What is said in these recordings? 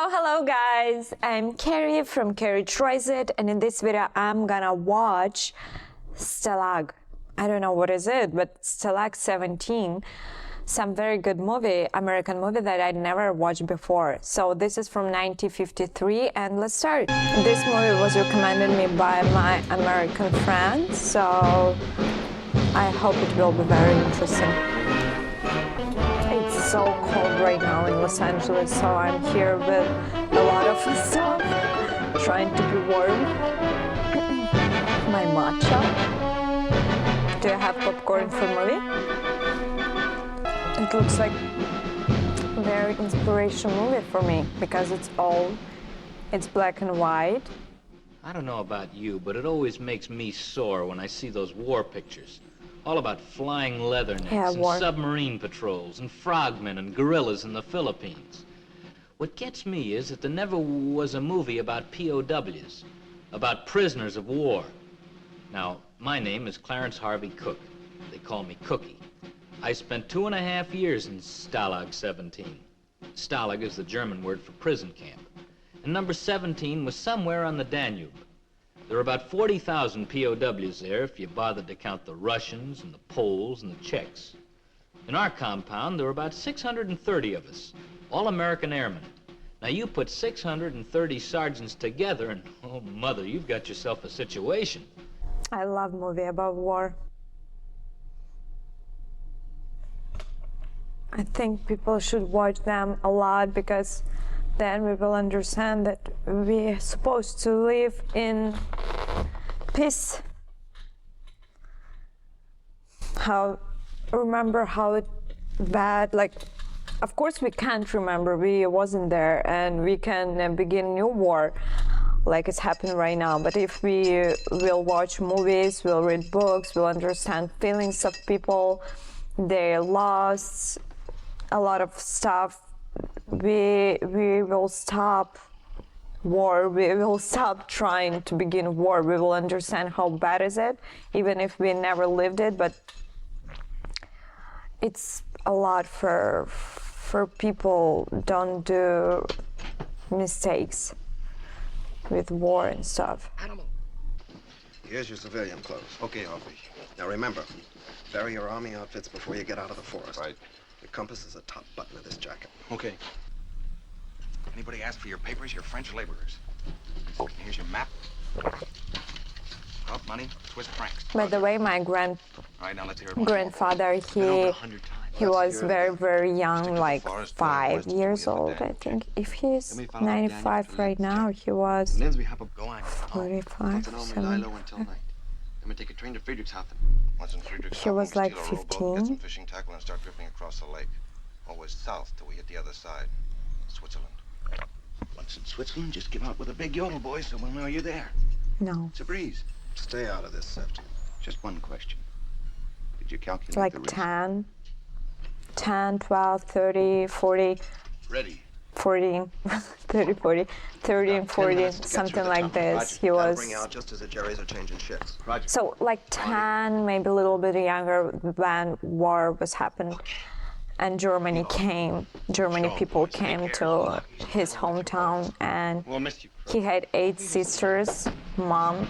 Hello guys, I'm Carrie from Carrie Tries It, and in this video I'm gonna watch Stalag. I don't know what is it, but Stalag 17, some very good movie, American movie that I'd never watched before. So this is from 1953 and let's start. This movie was recommended me by my American friend, so I hope it will be very interesting. It's so cold right now in Los Angeles, so I'm here with a lot of stuff, trying to be warm. My matcha. Do you have popcorn for movie? It looks like a very inspirational movie for me because it's black and white. I don't know about you, but it always makes me sore when I see those war pictures. All about flying leathernecks and submarine patrols and frogmen and gorillas in the Philippines. What gets me is that there never was a movie about POWs, about prisoners of war. Now, my name is Clarence Harvey Cook. They call me Cookie. I spent 2.5 years in Stalag 17. Stalag is the German word for prison camp. And number 17 was somewhere on the Danube. There are about 40,000 POWs there if you bothered to count the Russians and the Poles and the Czechs. In our compound, there were about 630 of us, all American airmen. Now you put 630 sergeants together and, oh mother, you've got yourself a situation. I love movies about war. I think people should watch them a lot because then we will understand that we're supposed to live in peace. Remember how it bad, like, of course we can't remember, we wasn't there, and we can begin new war like it's happening right now. But if we will watch movies, we'll read books, we'll understand feelings of people, they lost a lot of stuff. We will stop war, we will stop trying to begin war, we will understand how bad is it, even if we never lived it, but it's a lot for people don't do mistakes with war and stuff. Animal. Here's your civilian clothes. Okay, Harvey. Now remember, bury your army outfits before you get out of the forest. Right. The compass is the top button of this jacket. Okay. Anybody ask for your papers, you're French laborers. Here's your map. Help, money, Swiss francs. By the way, my All right, now let's hear it. grandfather, he was very, very young, like 5 years old, I think. If he's 95 right now, he was 45, 75. Then we take a train to Friedrichshafen. He was like Get some 15. fishing tackle and start drifting across the lake. Always south till we hit the other side. Switzerland. Once in Switzerland, just give out with a big yodel, boys, so we'll know you're there. No, It's a breeze. Stay out of this, Sefton. Just one question. Did you calculate like the risk? 10, 12, 30, 40, Ready. 14, 30, 40, 30 and 40, something like this. He That'll was, bring out just as the Jerrys are changing ships. Roger. so like 10, maybe a little bit younger when war was happening. And Germany people came to his hometown, and We'll miss you. he had 8 sisters, mom,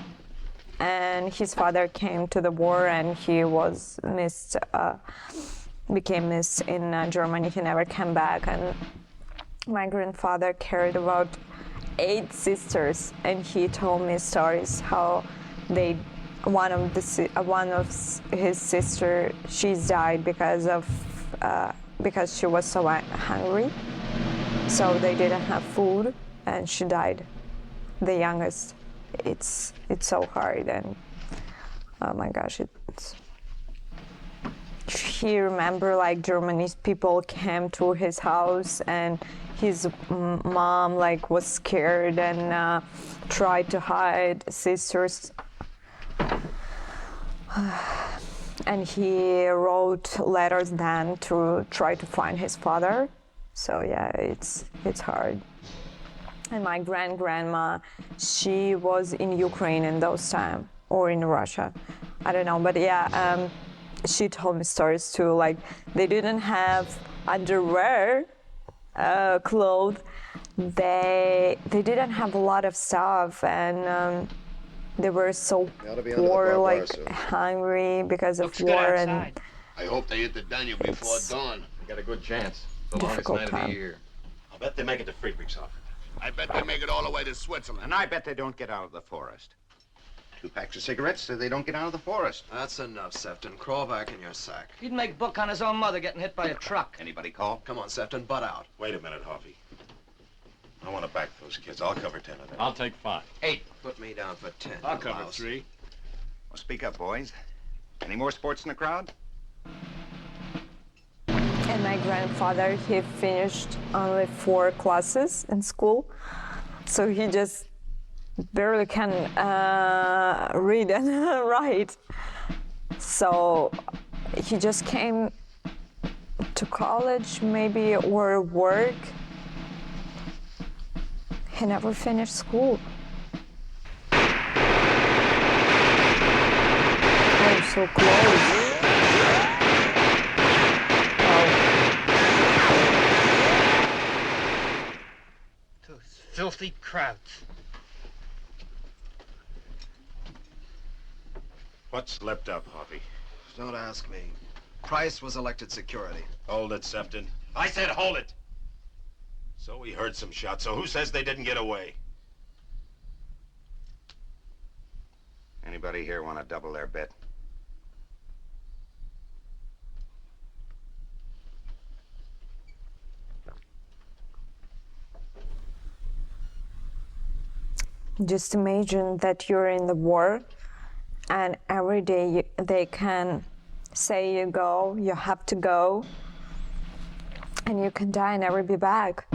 and his father came to the war, and he was became missed in Germany. He never came back, and my grandfather carried about 8 sisters, and he told me stories how one of his sister, she's died because she was so hungry, so they didn't have food, and she died, the youngest. It's so hard, and oh my gosh, he remember like Germany's people came to his house, and his mom like was scared and tried to hide sisters. And he wrote letters then to try to find his father. So yeah, it's hard. And my grandma, she was in Ukraine in those time, or in Russia, I don't know. But yeah, she told me stories too. Like they didn't have underwear, clothes. they didn't have a lot of stuff, and they were so Ought to be under the poor, barbed wire like soon. hungry because of Looks good war outside. and I hope they hit the Danube before It's- dawn. You got a good chance. The longest Difficult night of the time. year. I'll bet they make it to Friedrichshafen. I bet they make it all the way to Switzerland. And I bet they don't get out of the forest. 2 packs of cigarettes so they don't get out of the forest. That's enough, Sefton. Crawl back in your sack. He'd make book on his own mother getting hit by a truck. Anybody call? Come on, Sefton, butt out. Wait a minute, Harvey. I want to back those kids. I'll cover 10 of them. I'll take 5. 8. Put me down for 10. I'll cover Louse. 3. Well, speak up, boys. Any more sports in the crowd? And my grandfather, he finished only 4 classes in school, so he just barely can read and write. So he just came to college maybe or work. He never finished school. I'm so close. Those filthy crowds. What's leapt up, Harvey? Don't ask me. Price was elected security. Hold it, Sefton. I said hold it! So we heard some shots, so who says they didn't get away? Anybody here want to double their bet? Just imagine that you're in the war and every day they can say you go, you have to go, and you can die and never be back.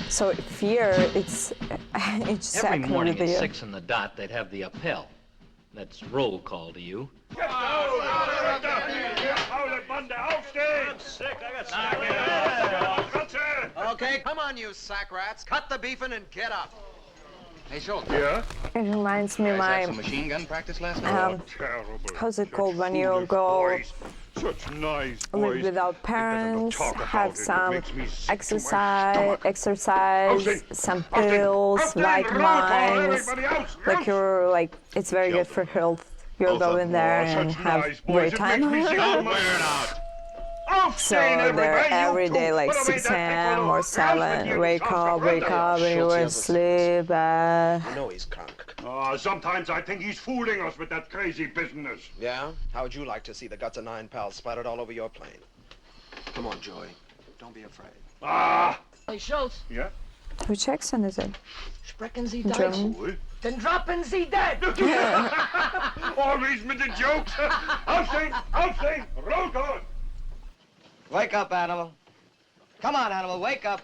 So fear, it's each Every second morning with at you. 6 on the dot, they'd have the appel. That's roll call to you. Okay, come on, you sack rats. Cut the beefing and get up. Hey, Schultz. It reminds me Guys have my, some machine gun practice last night? how's it called when you go Such nice live without parents, have some exercise, some pills, vitamins, like you're like, it's very good for health. You'll go in there and have great time. So they're every day like 6 a.m. or 7, wake up, and you're in sleep. You know he's drunk. Sometimes I think he's fooling us with that crazy business. Yeah? How would you like to see the guts of 9 pals splattered all over your plane? Come on, Joey. Don't be afraid. Ah! Hey, Schultz, Yeah? Which accent is it? sprechen Sie Deutsch? German? Then droppen Sie dead! Always with the jokes. Aufstehen, roll call. Wake up, animal. Come on, animal, wake up.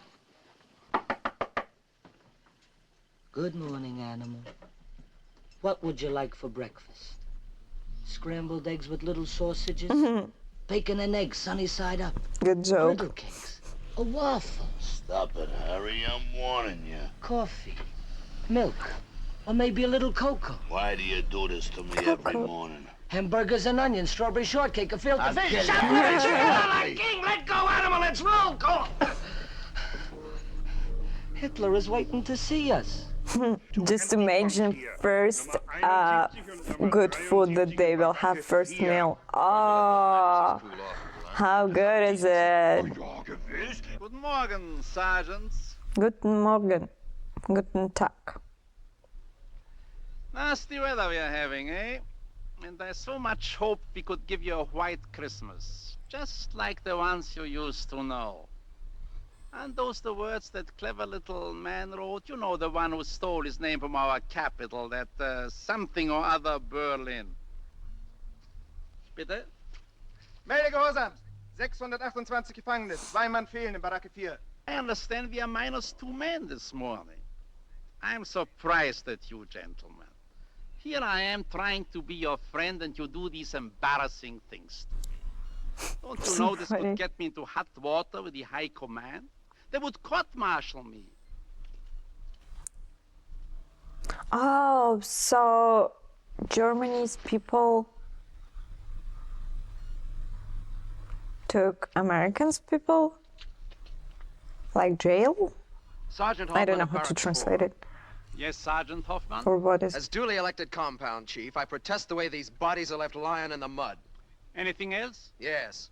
Good morning, animal. What would you like for breakfast? Scrambled eggs with little sausages? Bacon and eggs, sunny side up. Good joke. Griddle cakes. A waffle. Stop it, Harry. I'm warning you. Coffee. Milk. Or maybe a little cocoa. Why do you do this to me every morning? Hamburgers and onions, strawberry shortcake, a filter fish. Shut like king. Let go, animal. It's roll call. Hitler is waiting to see us. Just imagine first good food that they will have first meal. Oh, how good is it? Guten Morgen, Sergeants. Guten Morgen. Guten Tag. Nasty weather we are having, eh? And I so much hoped we could give you a white Christmas, just like the ones you used to know. And those the words that clever little man wrote, you know, the one who stole his name from our capital, that something or other Berlin. Bitte? Melde Gehorsam! 628 Gefangene, 2 Mann fehlen in Baracke 4. I understand we are -2 men this morning. I'm surprised at you, gentlemen. Here I am trying to be your friend and you do these embarrassing things. Don't you know this Funny. could get me into hot water with the high command? They would court-martial me. Oh, so Germany's people took Americans' people? Like jail? Sergeant I Hoffman don't know of how to Barracks translate 4. it. Yes, Sergeant Hoffman? Or what is... As duly elected compound chief, I protest the way these bodies are left lying in the mud. Anything else? Yes.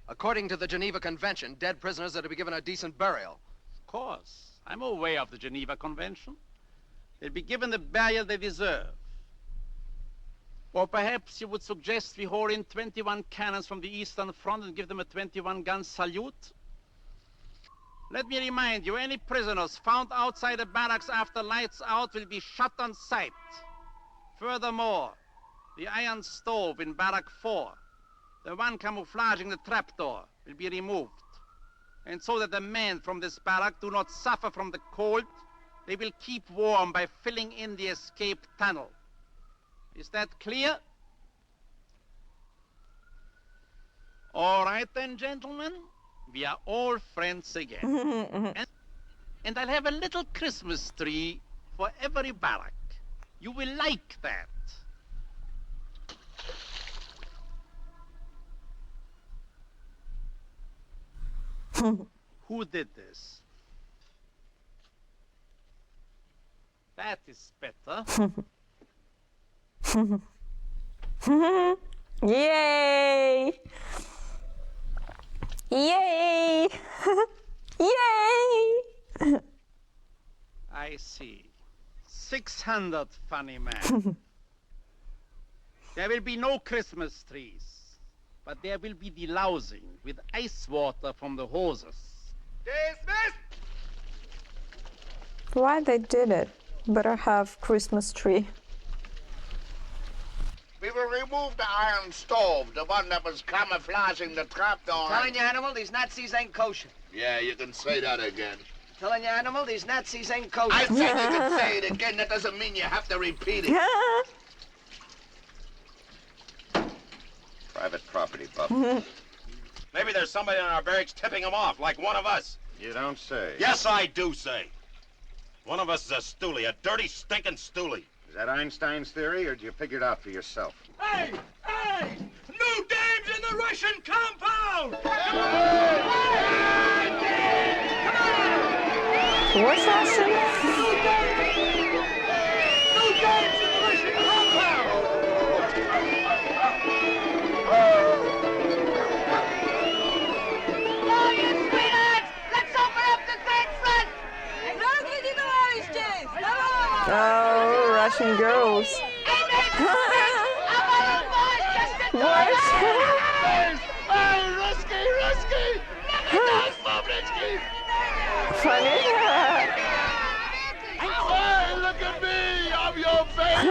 According to the Geneva Convention, dead prisoners are to be given a decent burial. Of course. I'm aware of the Geneva Convention. They'll be given the burial they deserve. Or perhaps you would suggest we haul in 21 cannons from the Eastern Front and give them a 21-gun salute? Let me remind you, any prisoners found outside the barracks after lights out will be shot on sight. Furthermore, the iron stove in Barrack 4, the one camouflaging the trapdoor, will be removed. And so that the men from this barrack do not suffer from the cold, they will keep warm by filling in the escape tunnel. Is that clear? All right then, gentlemen. We are all friends again. And I'll have a little Christmas tree for every barrack. You will like that. Who did this? That is better. Yay! Yay! Yay! I see. 600 funny men. There will be no Christmas trees, but there will be delousing with ice water from the hoses. Dismissed! Why they did it? Better have Christmas tree. We will remove the iron stove, the one that was camouflaging the trapdoor. Telling you, Animal, these Nazis ain't kosher. Yeah, you can say that again. Telling you, Animal, these Nazis ain't kosher. I said you can say it again. That doesn't mean you have to repeat it. Private property, Buff. Maybe there's somebody in our barracks tipping them off, like one of us. You don't say. Yes, I do say. One of us is a stoolie, a dirty, stinking stoolie. Is that Einstein's theory, or did you figure it out for yourself? Hey! Hey! New dames in the Russian compound! What's Russian? New dames in the Russian compound! Oh, you sweethearts! Let's open up the great front! Oh, Russian girls. What? Hey, Rusky! Funny. Hey, look at me! I'm your baby!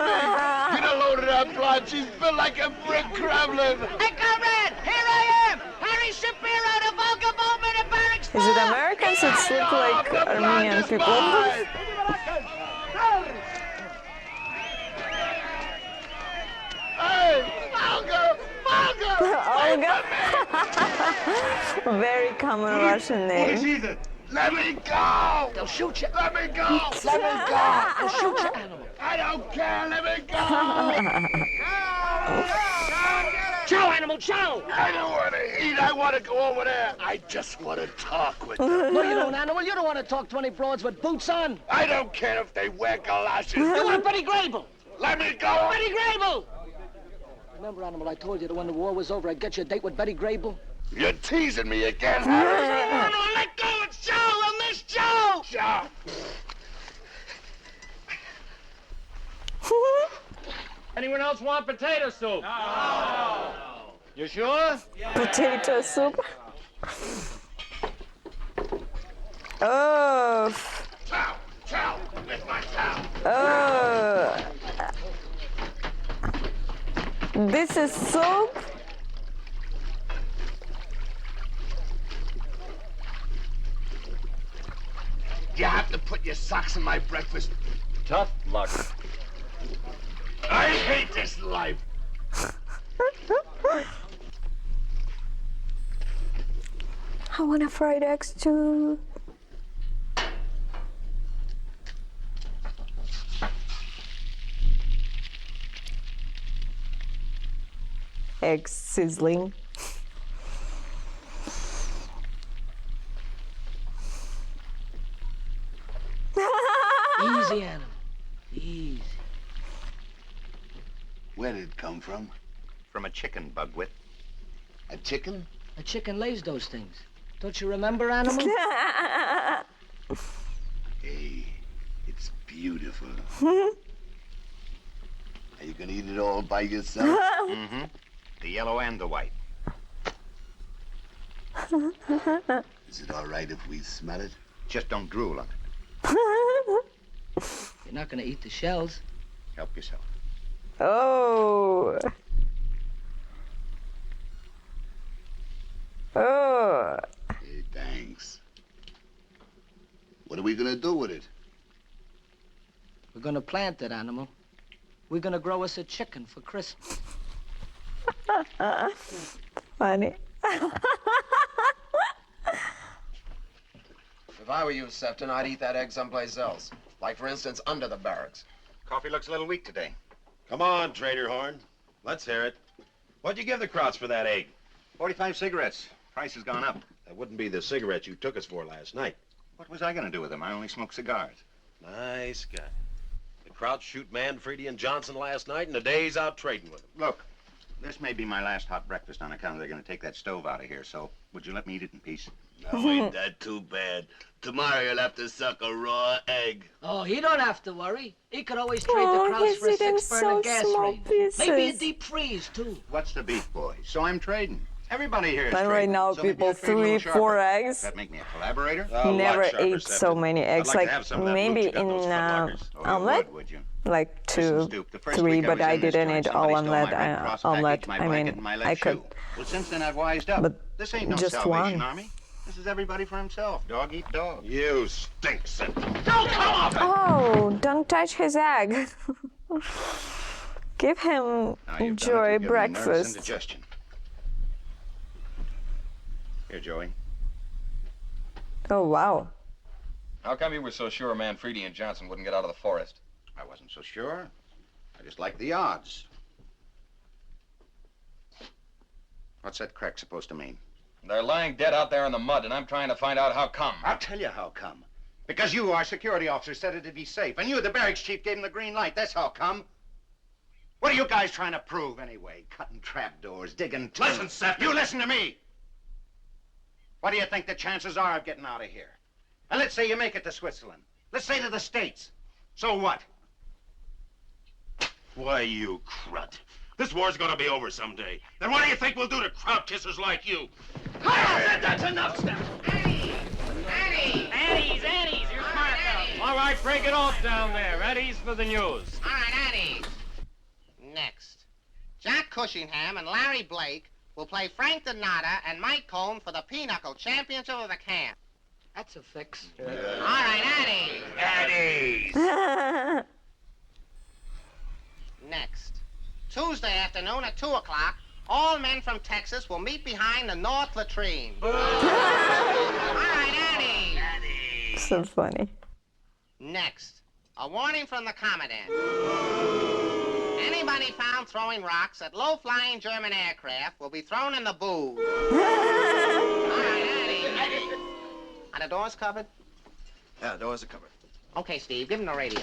Get a load of that blonde. She's built like a brick Kremlin. Hey, comrade! Here I am! Harry Shapiro, the Volga Bowman at Barracks 4! Is it Americans that look like Armenian people? Olga. Very common Russian name. Let me go! They'll shoot you. Let me go! Let me go. They'll shoot you, Animal. I don't care. Let me go! Chow, Animal, chow! I don't want to eat. I want to go over there. I just want to talk with them. No, you don't, Animal. You don't want to talk to any broads with boots on. I don't care if they wear galoshes. You want Betty Grable? Let me go! Betty Grable! Remember, Animal, I told you that when the war was over, I'd get you a date with Betty Grable? You're teasing me again, Harry. No, let go! It's Joe! I miss Joe! Joe! Anyone else want potato soup? No. You sure? Yeah. Potato soup? Oh. Chow! With my chow! Oh. This is soup? You have to put your socks in my breakfast. Tough luck. I hate this life. I want a fried eggs too. Eggs sizzling. Easy, Animal. Easy. Where did it come from? From a chicken, Bugwit. A chicken? A chicken lays those things. Don't you remember, Animal? Hey, it's beautiful. Are you gonna eat it all by yourself? Mm-hmm. The yellow and the white. Is it all right if we smell it? Just don't drool on it. You're not gonna eat the shells. Help yourself. Oh. Oh. Hey, thanks. What are we gonna do with it? We're gonna plant it, Animal. We're gonna grow us a chicken for Christmas. Funny. If I were you, Sefton, I'd eat that egg someplace else. Like, for instance, under the barracks. Coffee looks a little weak today. Come on, Trader Horn. Let's hear it. What'd you give the Krauts for that egg? 45 cigarettes. Price has gone up. That wouldn't be the cigarettes you took us for last night. What was I gonna do with them? I only smoke cigars. Nice guy. The Krauts shoot Manfredi and Johnson last night, and the day's out trading with them. Look, this may be my last hot breakfast on account of they're gonna take that stove out of here, so would you let me eat it in peace? Now, ain't that too bad? Tomorrow you'll have to suck a raw egg. Oh, he don't have to worry. He could always trade the Krauts for a eating 6-burner gas range. pieces. Maybe a deep freeze, too. What's the beef, boys? So I'm trading. Everybody here is And trading. right now, So maybe people I'll trade a little 3, 4 sharper. eggs. Does that make me a collaborator? A Never lot sharper, ate Sefton. so many eggs. I'd like Like to have some of that maybe loot you got in those footlockers. Oh, you omelet, would you? like 2, Stoop, the first 3, week I but was I in this didn't joint, eat all somebody stole omelet. my Red Cross Omelet. package, my I blanket, mean, and my I left could. shoe. Well, since then I've wised up. But this ain't no just Salvation one. Army. This is everybody for himself. Dog eat dog. You stink, Sefton. Oh, don't touch his egg. Give him Now you've done it, enjoy you've given me nervous breakfast. indigestion. Here, Joey. Oh, wow. How come you were so sure Manfredi and Johnson wouldn't get out of the forest? I wasn't so sure. I just liked the odds. What's that crack supposed to mean? They're lying dead out there in the mud, and I'm trying to find out how come. I'll tell you how come. Because you, our security officer, said it'd be safe. And you, the barracks chief, gave him the green light. That's how come. What are you guys trying to prove, anyway? Cutting trapdoors, digging tunnels. Listen, Sefton. You listen to me. What do you think the chances are of getting out of here? And let's say you make it to Switzerland. Let's say to the States. So what? Why, you crud. This war's gonna be over someday. Then what do you think we'll do to crowd kissers like you? That's enough, Steph. Annie's, you're smart, though. All right, break it off down there. Eddie's for the news. All right, Annie's. Next, Jack Cushingham and Larry Blake will play Frank Donata and Mike Cohn for the Pinochle Championship of the camp. That's a fix. All right, Annie's. Next, Tuesday afternoon at 2 o'clock, all men from Texas will meet behind the north latrine. All right, Annie's. So funny. Next, a warning from the Commandant. Anybody found throwing rocks at low-flying German aircraft will be thrown in the booth. All right, Annie. Are the doors covered? Yeah, the doors are covered. Okay, Steve, give him the radio.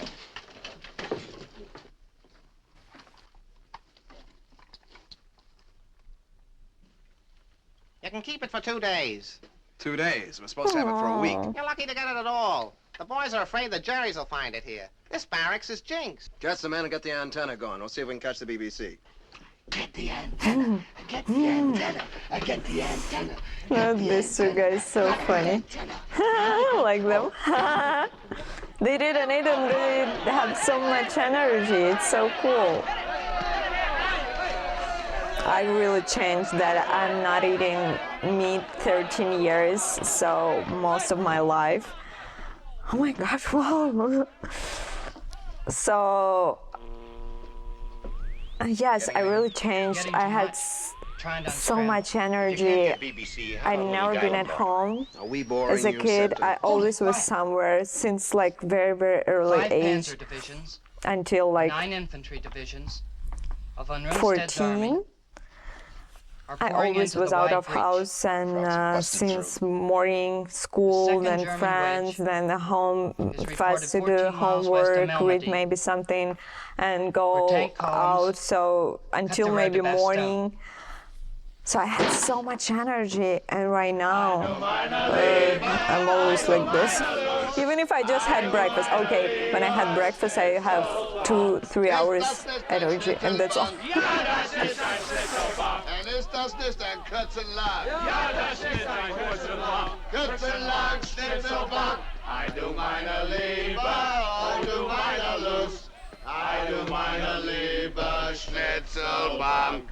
You can keep it for 2 days. 2 days. We're supposed to have it for a week. You're lucky to get it at all. The boys are afraid the Jerrys will find it here. This barracks is jinxed. Catch the men and get the antenna going. We'll see if we can catch the BBC. Get the antenna. Get the antenna. Get the antenna. Oh, these two guys so funny. I like them. They didn't eat and they have so much energy. It's so cool. I really changed that. I'm not eating meat 13 years, so most of my life. Oh my gosh, wow. So, yes, I really changed. I had so much energy. I'd never been at home as a kid. I always was somewhere since like very, very early 5 age Panzer divisions, until like 9 infantry divisions of Unruhmstedt's army. 14. I always was out of house, and since morning, school, then friends, then the home, fast to do homework, read maybe something, and go out, so until maybe morning. So I had so much energy, and right now, I'm always like this. Even if I just had breakfast, okay, when I had breakfast, I have 2-3 hours energy, and that's all. And ist das nicht ein Kürzenlag? Ja, das ist ein Kürzenlag. Kürzenlag, Schnitzelbank. I do meine Liebe, I do meine Lust. I do meine Liebe, Schnitzelbank.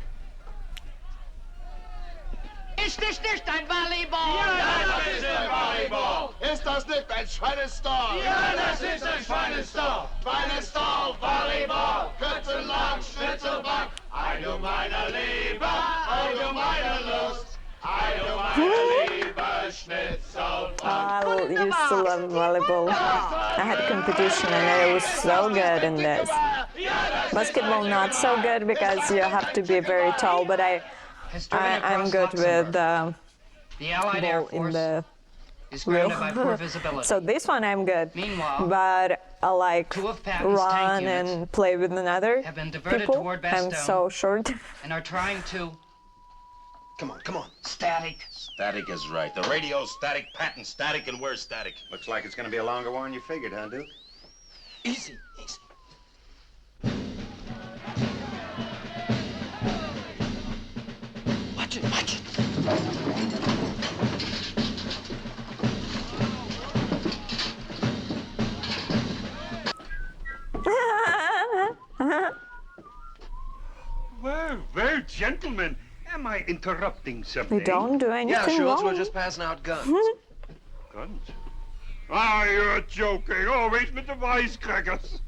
Ist das nicht ein Volleyball? Ja, das ist ein Volleyball. Ist das nicht ein Schweinestall? Ja, das ist ein Schweinestall. Schweinestall, Volleyball, Kürzenlang, Schnitzelbank. I do meine Liebe, I do meine Lust. I do meine Liebe, Schnitzelbank. I used to love volleyball. I had competition and I was so good in this. Basketball not so good because you have to be very tall, but I'm good with the ball in the real. So this one I'm good, but I like run and play with another people. I'm so short. And are trying to... Come on. Static. Static is right. The radio's static, patent static, and we're static. Looks like it's going to be a longer war than you figured, huh, Duke? Easy. Watch it. Well, gentlemen, am I interrupting something? We don't do anything wrong. We're just passing out guns. Guns? Ah, you're joking. Always with the wisecrackers.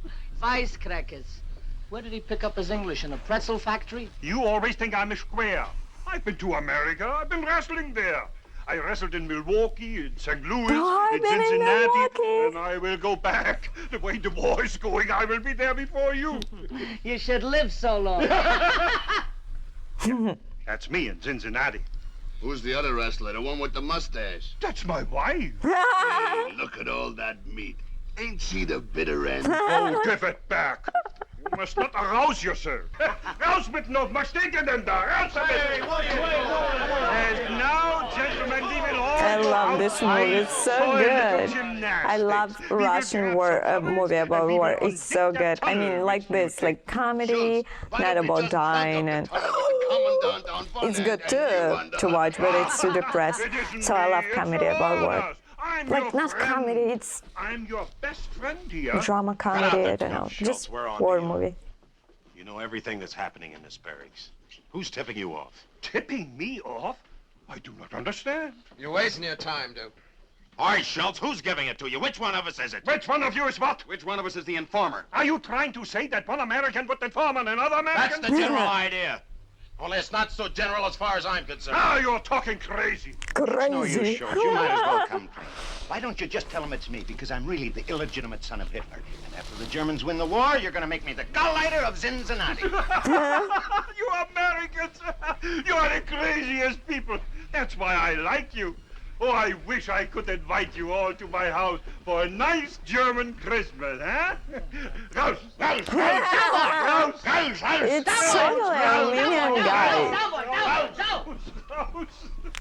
Wisecrackers. Where did he pick up his English? In a pretzel factory? You always think I'm a square. I've been to America. I've been wrestling there. I wrestled in Milwaukee, in St. Louis, in Cincinnati, and I will go back. The way the war is going, I will be there before you. You should live so long. That's me in Cincinnati. Who's the other wrestler, the one with the mustache? That's my wife. Hey, look at all that meat. Ain't she the bitter end? Oh, give it back. You must not arouse yourself. Raus mit noch, was steht ihr denn da? Raus damit! And now, gentlemen, leave it all. I love this movie. It's so good. I love Russian war movie about war. It's so good. I mean, like this, like comedy, not about dying, and it's good too to watch, but it's too depressed. So I love comedy about war. Like not comedy, it's I'm your best friend here. Drama comedy, I don't know, just war movie. You know everything that's happening in this barracks. Who's tipping you off? Tipping me off? I do not understand. You're wasting your time, Duke. All right, Schultz, who's giving it to you? Which one of us is it? Which one of you is what? Which one of us is the informer? Are you trying to say that one American would inform on another American? That's the general idea. Only it's not so general as far as I'm concerned. Now you're talking crazy. Crazy. No use, Schultz. You might as well come clean. Why don't you just tell him it's me? Because I'm really the illegitimate son of Hitler. And after the Germans win the war, you're going to make me the Gauleiter of Cincinnati. You Americans, you are the craziest people. That's why I like you. Oh, I wish I could invite you all to my house for a nice German Christmas, huh? Raus, raus, raus, raus, raus. It's so Armenian guy.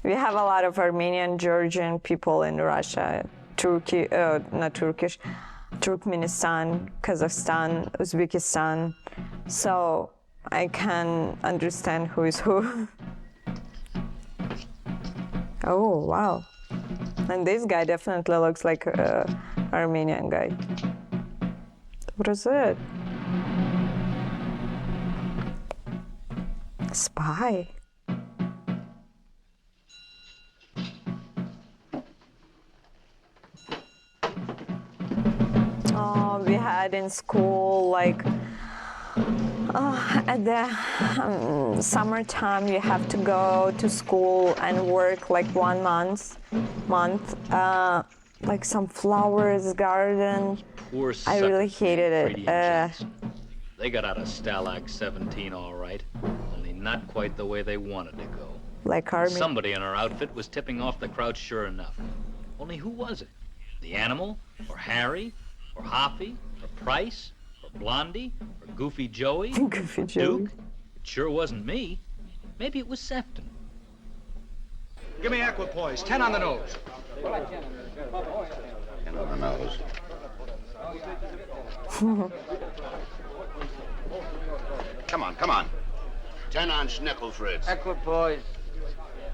We have a lot of Armenian, Georgian people in Russia, Turkey, not Turkish, Turkmenistan, Kazakhstan, Uzbekistan. So I can understand who is who. Oh, wow. And this guy definitely looks like an Armenian guy. What is it? Spy. Oh, we had in school like at the summertime you have to go to school and work like 1 month, like some flowers garden. Poor I really hated it. They got out of Stalag 17 all right, only not quite the way they wanted to go. like army. Somebody in our outfit was tipping off the crowd sure enough. Only who was it? The Animal? Or Harry? Or Hoppy? Or Price? Or Blondie? Or Goofy Joey? Goofy Joey. Duke? It sure wasn't me. Maybe it was Sefton. Give me equipoise. 10 on the nose. 10 on the nose. Come on, come on. 10 on Schnickelfritz. Equipoise.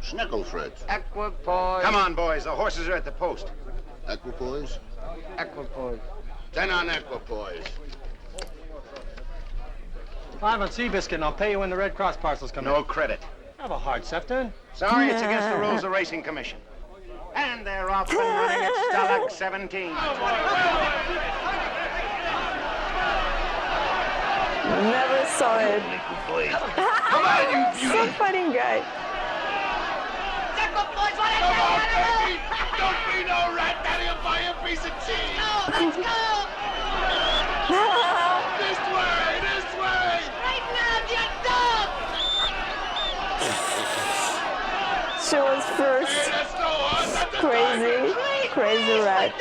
Schnickelfritz. Equipoise. Come on, boys. The horses are at the post. Equipoise. Equipoise. 10 on equipoise. 5 on Seabiscuit, and I'll pay you when the Red Cross parcels come in. No credit. Have a heart, Sefton. Sorry, it's against the rules of Racing Commission. And they're off and running at Stalag 17. Never saw it. Come on, you So funny guy. Come on, baby! Don't be no rat daddy and buy a piece of cheese! No, let's go! This way! This way! Right now, you dog! She was first. Hey, let's go, huh? That's a Crazy, crazy rat.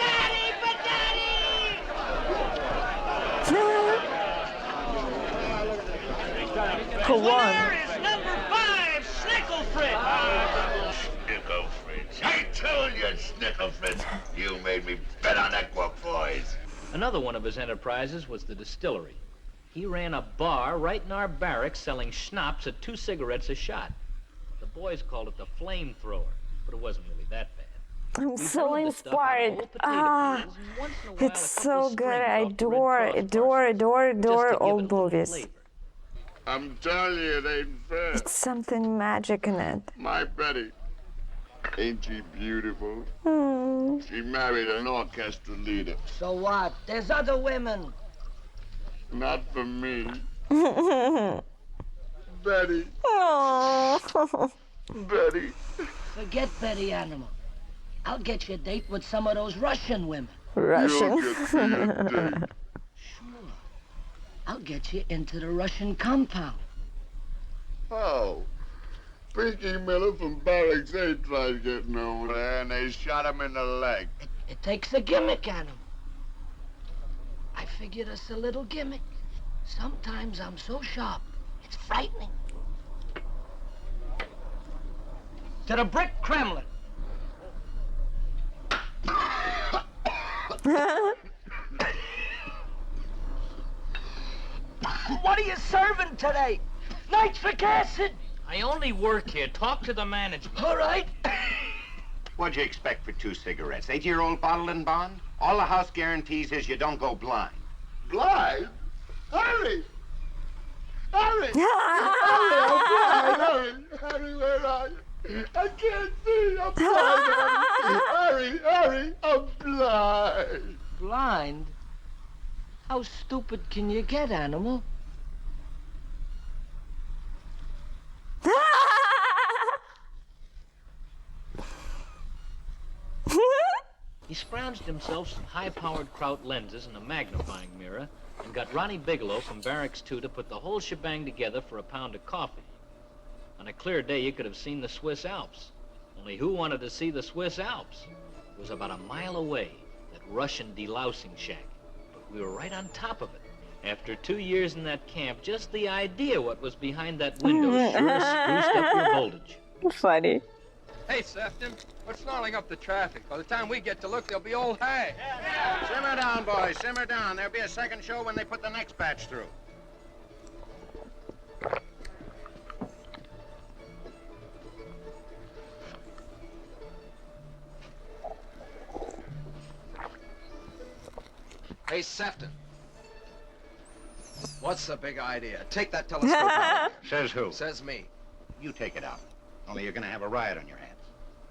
Who won? Is number 5, Schnickelfritz! Schnickelfritz. I told you, Schnickelfritz. You made me bet on equipoise. Another one of his enterprises was the distillery. He ran a bar right in our barracks selling schnapps at 2 cigarettes a shot. The boys called it the flamethrower, but it wasn't really that bad. I'm so inspired. It's so good. I adore old movies. I'm telling you, it ain't fair. It's something magic in it. My Betty. Ain't she beautiful? She married an orchestra leader. So what? There's other women. Not for me. Betty. Aww. Betty. Forget Betty Animal. I'll get you a date with some of those Russian women. Russian. You'll get me a date. Sure. I'll get you into the Russian compound. Oh. Pinky Miller from Barracks 8 tried getting over there, and they shot him in the leg. It takes a gimmick, Animal. I figured us a little gimmick. Sometimes I'm so sharp, it's frightening. To the brick Kremlin. What are you serving today? Nitric acid? I only work here. Talk to the management. All right. What'd you expect for 2 cigarettes? 8-year-old bottle and bond? All the house guarantees is you don't go blind. Blind? Harry! Harry! Harry, where are you? I can't see. I'm blind, Harry, I'm blind. Blind? How stupid can you get, Animal? He scrounged himself some high-powered Kraut lenses and a magnifying mirror and got Ronnie Bigelow from Barracks 2 to put the whole shebang together for a pound of coffee. On a clear day, you could have seen the Swiss Alps. Only who wanted to see the Swiss Alps? It was about a mile away, that Russian delousing shack. But we were right on top of it. After 2 years in that camp, just the idea what was behind that window sure spruced up your voltage. Funny. Hey, Sefton, what's snarling up the traffic? By the time we get to look, they'll be old hay. Simmer down, boys, simmer down. There'll be a second show when they put the next batch through. Hey, Sefton. What's the big idea? Take that telescope out. Says who? Says me. You take it out. Only you're gonna have a riot on your hands.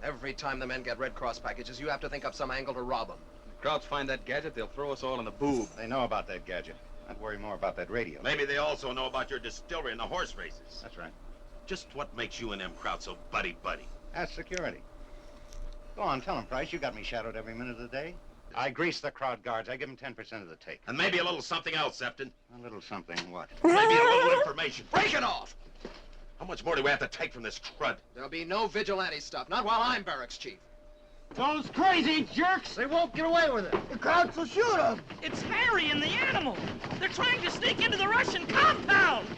Every time the men get Red Cross packages, you have to think up some angle to rob them. If the Krauts find that gadget, they'll throw us all in the boob. They know about that gadget. I'd worry more about that radio. Maybe they also know about your distillery and the horse races. That's right. Just what makes you and them Krauts so buddy-buddy? That's security. Go on, tell them, Price. You got me shadowed every minute of the day. I grease the crowd guards. I give them 10% of the take. And maybe a little something else, Sefton. A little something, what? Maybe a little information. Break it off! How much more do we have to take from this crud? There'll be no vigilante stuff, not while I'm barracks chief. Those crazy jerks! They won't get away with it. The cops will shoot them. It's Harry and the animal. They're trying to sneak into the Russian compound.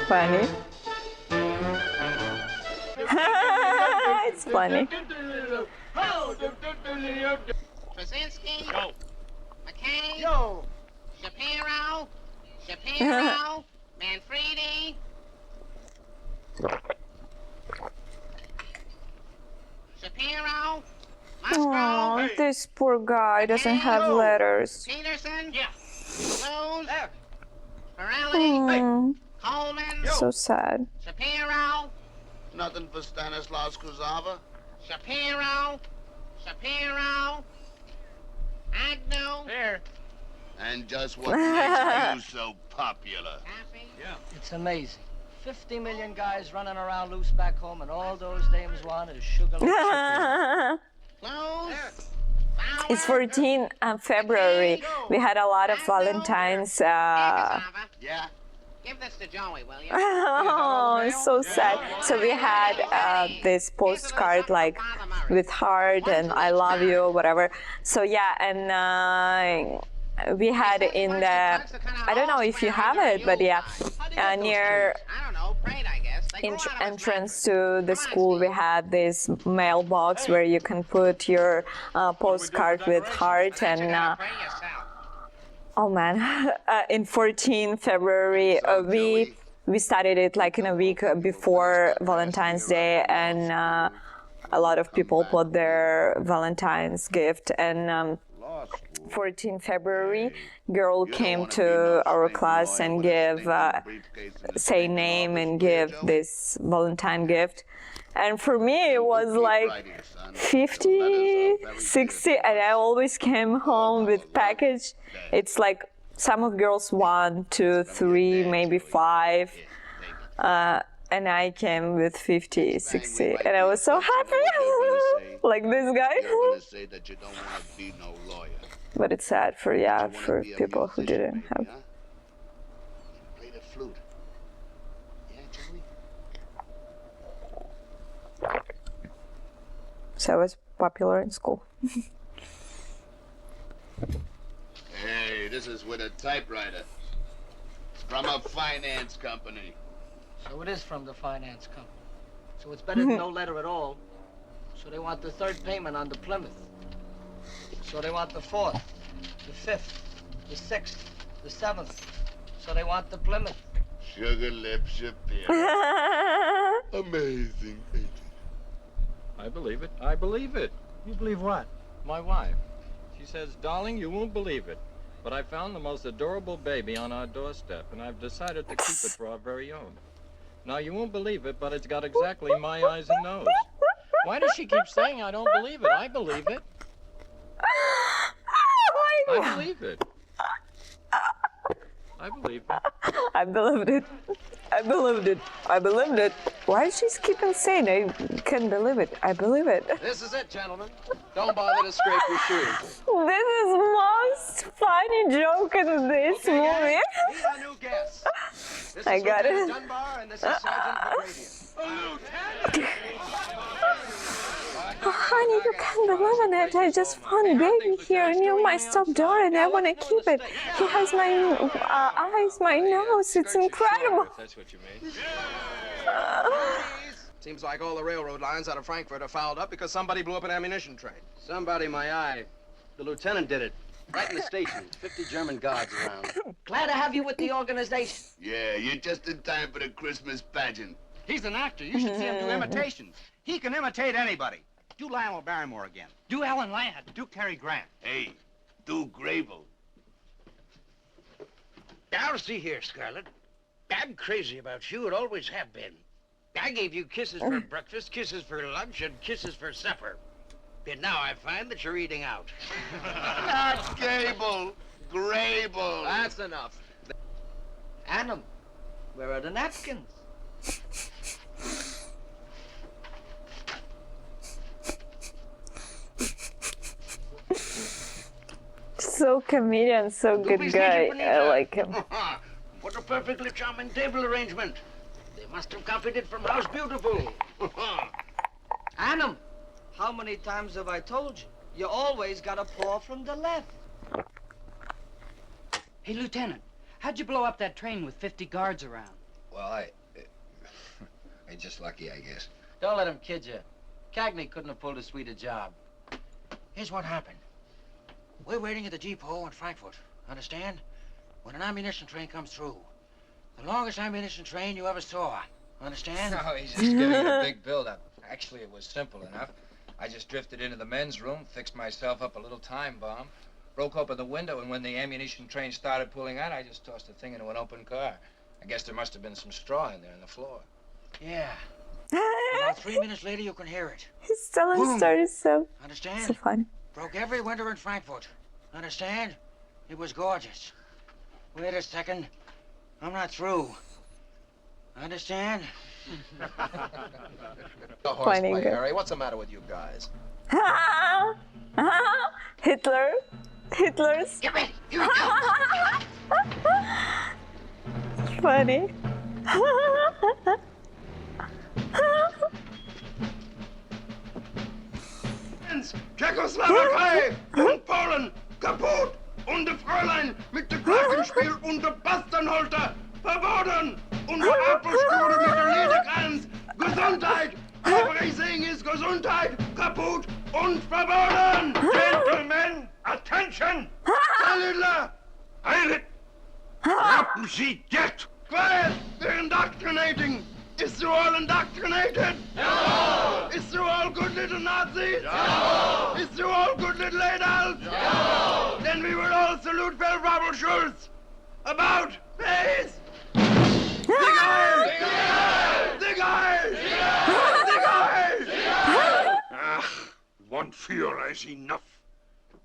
Funny. It's funny. Krasinski? Yo. McKay? Yo. Shapiro? Shapiro? Manfredi? Shapiro? Oh, this poor guy doesn't have letters. Peterson? Yeah. Blues? There. Pirelli? Coleman? So sad. Shapiro? Nothing for Stanislaus Kuzava? Shapiro? Shapiro? Agnew? Here. And just what makes you so popular? Yeah. It's amazing. 50 million guys running around loose back home, and all those dames want is sugar. It's 14 February. We had a lot of Valentine's. Yeah. Yeah. Give this to Joey, will you? Oh, it's so sad. So we had this postcard like with heart and I love you, whatever. So yeah, and we had in the, I don't know if you have it, but yeah, near entrance to the school, we had this mailbox where you can put your postcard with heart and. Oh man, in 14 February, we started it like in a week before Valentine's Day, and a lot of people put their Valentine's gift. And 14 February, girl came to our class and give, say name and give this Valentine gift. And for me, it was like 50, 60, and I always came home with package. It's like some of girls 1, 2, 3, maybe 5, and I came with 50, 60, and I was so happy, like this guy. But it's sad for people who didn't have. Play the flute. Yeah, Joey? So I was popular in school. Hey, this is with a typewriter. From a finance company. So it is from the finance company. So it's better than no letter at all. So they want the third payment on the Plymouth. So they want the 4th, the 5th, the 6th, the 7th. So they want the Plymouth. Sugar Lip Shapiro. Amazing. I believe it. I believe it. You believe what? My wife. She says, darling, you won't believe it, but I found the most adorable baby on our doorstep, and I've decided to keep it for our very own. Now, you won't believe it, but it's got exactly my eyes and nose. Why does she keep saying I don't believe it? I believe it. I believe it. I believe it. I believed it. I believed it. I believed it. Why does she keep on saying I can't believe it? I believe it. This is it, gentlemen. Don't bother to scrape your shoes. This is most funny joke in this movie. Meet our new guests. This I is got Lieutenant it. Dunbar, and this is Sergeant Lieutenant! Oh, honey, you can't believe it. I just found baby here near my stop door and I want to keep it. He has my eyes, my nose. It's incredible. That's what you mean. Seems like all the railroad lines out of Frankfurt are fouled up because somebody blew up an ammunition train. Somebody, my eye. The lieutenant did it. Right in the station. 50 German guards around. Glad to have you with the organization. Yeah, you're just in time for the Christmas pageant. He's an actor. You should see him do imitations. He can imitate anybody. Do Lionel Barrymore again. Do Ellen Ladd. Do Cary Grant. Hey, do Grable. Now, see here, Scarlett. I'm crazy about you. It always have been. I gave you kisses for breakfast, kisses for lunch, and kisses for supper. And now I find that you're eating out. Not Gable. Grable. That's enough. Annam, where are the napkins? So comedian, so good guy. I like him. What a perfectly charming table arrangement. They must have copied it from House Beautiful. Annam, how many times have I told you? You always got to pour from the left. Hey, Lieutenant, how'd you blow up that train with 50 guards around? Well, I just lucky, I guess. Don't let him kid you. Cagney couldn't have pulled as sweet a job. Here's what happened. We're waiting at the depot in Frankfurt, understand? When an ammunition train comes through. The longest ammunition train you ever saw, understand? No, he's just giving you a big build-up. Actually, it was simple enough. I just drifted into the men's room, fixed myself up a little time bomb, broke open the window, and when the ammunition train started pulling out, I just tossed the thing into an open car. I guess there must have been some straw in there on the floor. Yeah. About 3 minutes later, you can hear it. His telling story is so funny. Broke every window in Frankfurt. Understand? It was gorgeous. Wait a second. I'm not through. Understand? Funny Horseplay, guy. Harry. What's the matter with you guys? Hitler. Hitler's. Get ready. Here we go. Funny. Czechoslovakia und Polen kaputt und der Fräulein mit dem Glockenspiel und der Basternholter verboten und der Apfelstrudel mit der Liederkranz. Gesundheit! Everything is Gesundheit kaputt und verboten! Gentlemen, attention! Hitler! Heil Rappen Sie jetzt! Quiet! They're indoctrinating! Is you all indoctrinated? No! Is you all good little Nazis? No! Is you all good little adults? No! Then we will all salute Weltrabel Schulz! About face! Dig Heil! Dig Heil! Dig Heil! Dig Heil! Ah, one Führer is enough.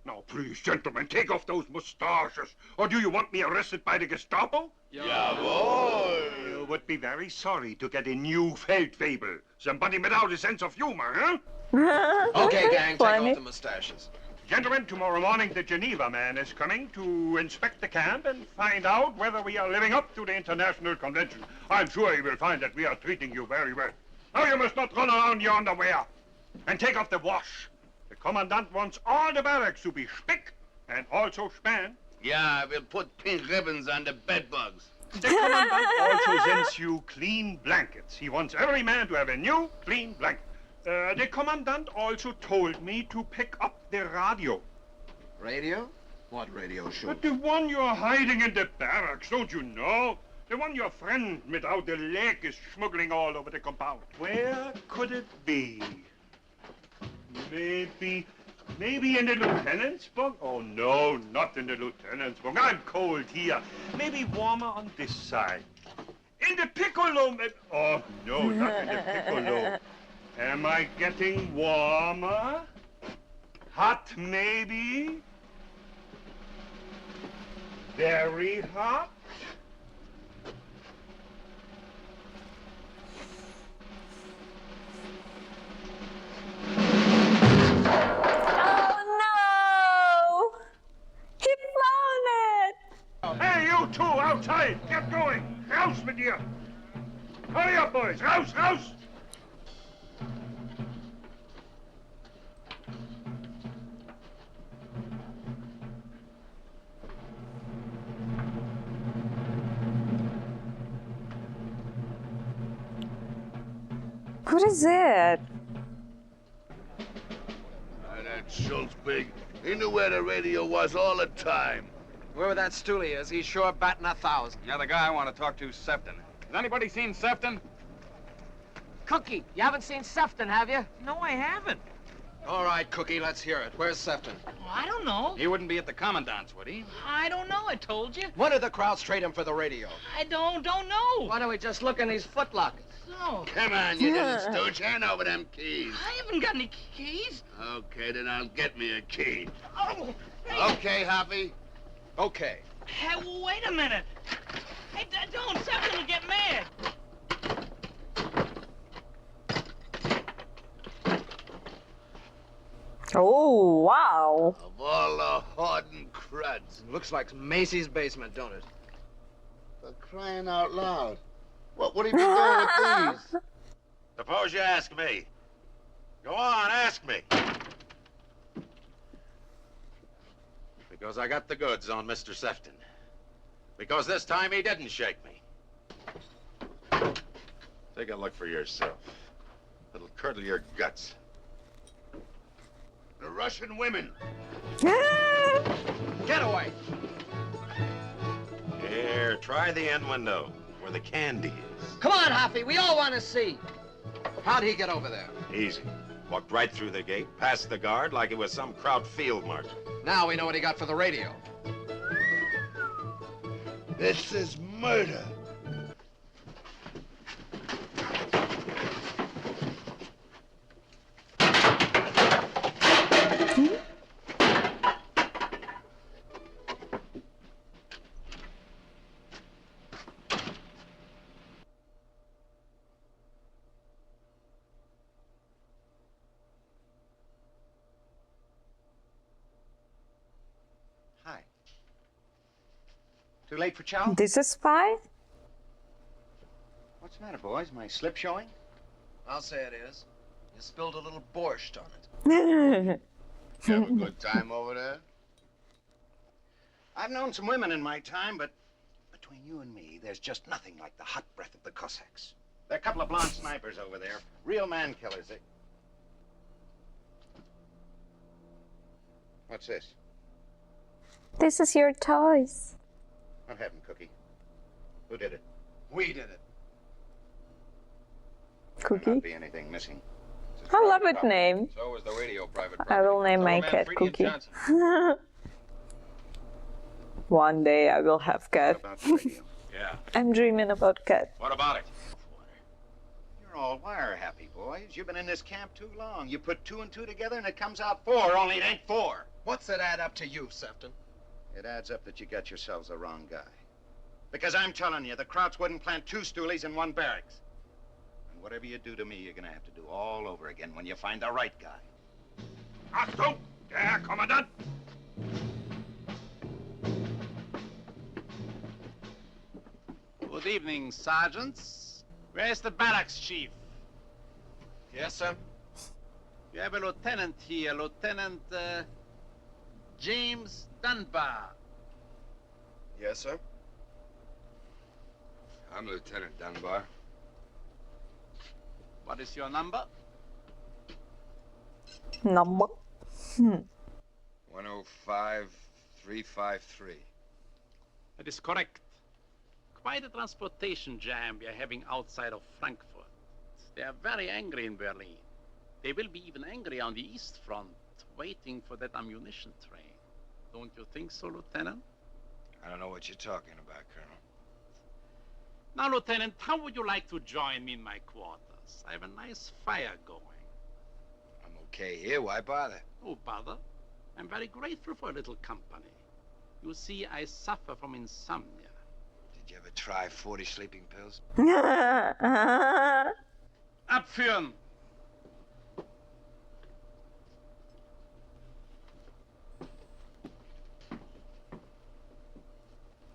Now, please, gentlemen, take off those mustaches. Or do you want me arrested by the Gestapo? Jawohl! You would be very sorry to get a new Feldwebel. Somebody without a sense of humor, huh? Okay, gang, take Funny. off the mustaches. Gentlemen, tomorrow morning the Geneva man is coming to inspect the camp and find out whether we are living up to the International Convention. I'm sure he will find that we are treating you very well. Now you must not run around in your underwear. And take off the wash. The commandant wants all the barracks to be spick and also span. Yeah, we'll put pink ribbons on the bed bugs. The commandant also sends you clean blankets. He wants every man to have a new, clean blanket. The commandant also told me to pick up the radio. Radio? What radio show? But the one you're hiding in the barracks, don't you know? The one your friend without the leg is smuggling all over the compound. Where could it be? Maybe in the lieutenant's bunk? Oh, no, not in the lieutenant's bunk. I'm cold here. Maybe warmer on this side. In the piccolo. Oh, no, not in the piccolo. Am I getting warmer? Hot, maybe? Very hot? Oh no! He found it! Hey, you two outside! Get going! Raus with you! Hurry up, boys! Raus, raus! What is it? That Schultz pig, he knew where the radio was all the time. Whoever that stoolie is, he's sure batting 1,000. Yeah, the guy I want to talk to is Sefton. Has anybody seen Sefton? Cookie, you haven't seen Sefton, have you? No, I haven't. All right, Cookie, let's hear it. Where's Sefton? Well, I don't know. He wouldn't be at the commandant's, would he? I don't know, I told you. When did the crowds trade him for the radio? I don't know. Why don't we just look in these footlockers? So, Come on, you little stooge, hand over them keys. I haven't got any keys. Okay, then I'll get me a key. Oh, hey, Okay, Hoppy. Okay. hey, wait a minute. Hey, don't, Sefton will get mad. Oh, wow. Of all the hardened cruds. Looks like Macy's basement, don't it? For crying out loud. What would he be doing with these? Suppose you ask me. Go on, ask me. Because I got the goods on Mr. Sefton. Because this time he didn't shake me. Take a look for yourself. It'll curdle your guts. The Russian women. Get away! Here, try the end window, where the candy is. Come on, Hoppy, we all want to see. How'd he get over there? Easy. Walked right through the gate, past the guard like it was some Kraut field marshal. Now we know what he got for the radio. This is murder. Hi. Too late for chow? This is spy? What's the matter, boys? My slip showing? I'll say it is. You spilled a little borscht on it. You have a good time over there? I've known some women in my time, but between you and me, there's just nothing like the hot breath of the Cossacks. There are a couple of blonde snipers over there. Real man killers. What's this? This is your toys. What happened, Cookie? Who did it? We did it. There'll Cookie? not be anything missing. I love it name. So was the radio private I will name my cat Cookie. One day I will have cat. About the radio. Yeah. I'm dreaming about cat. What about it? You're all wire happy, boys. You've been in this camp too long. You put 2 and 2 together and it comes out 4, only it ain't 4. What's it add up to you, Sefton? It adds up that you got yourselves the wrong guy. Because I'm telling you, the Krauts wouldn't plant 2 stoolies in one barracks. And whatever you do to me, you're gonna have to do all over again when you find the right guy. Achtung, der Herr Kommandant. Good evening, sergeants. Where's the barracks chief? Yes, sir. You have a lieutenant here, Lieutenant James Dunbar. Yes, sir. I'm Lieutenant Dunbar. What is your number? Number? 105353. That is correct. Quite a transportation jam we are having outside of Frankfurt. They are very angry in Berlin. They will be even angry on the East Front, waiting for that ammunition train. Don't you think so, Lieutenant? I don't know what you're talking about, Colonel. Now, Lieutenant, how would you like to join me in my quarters? I have a nice fire going. I'm okay here. Why bother? Oh, bother. I'm very grateful for a little company. You see, I suffer from insomnia. Did you ever try 40 sleeping pills? Abführen!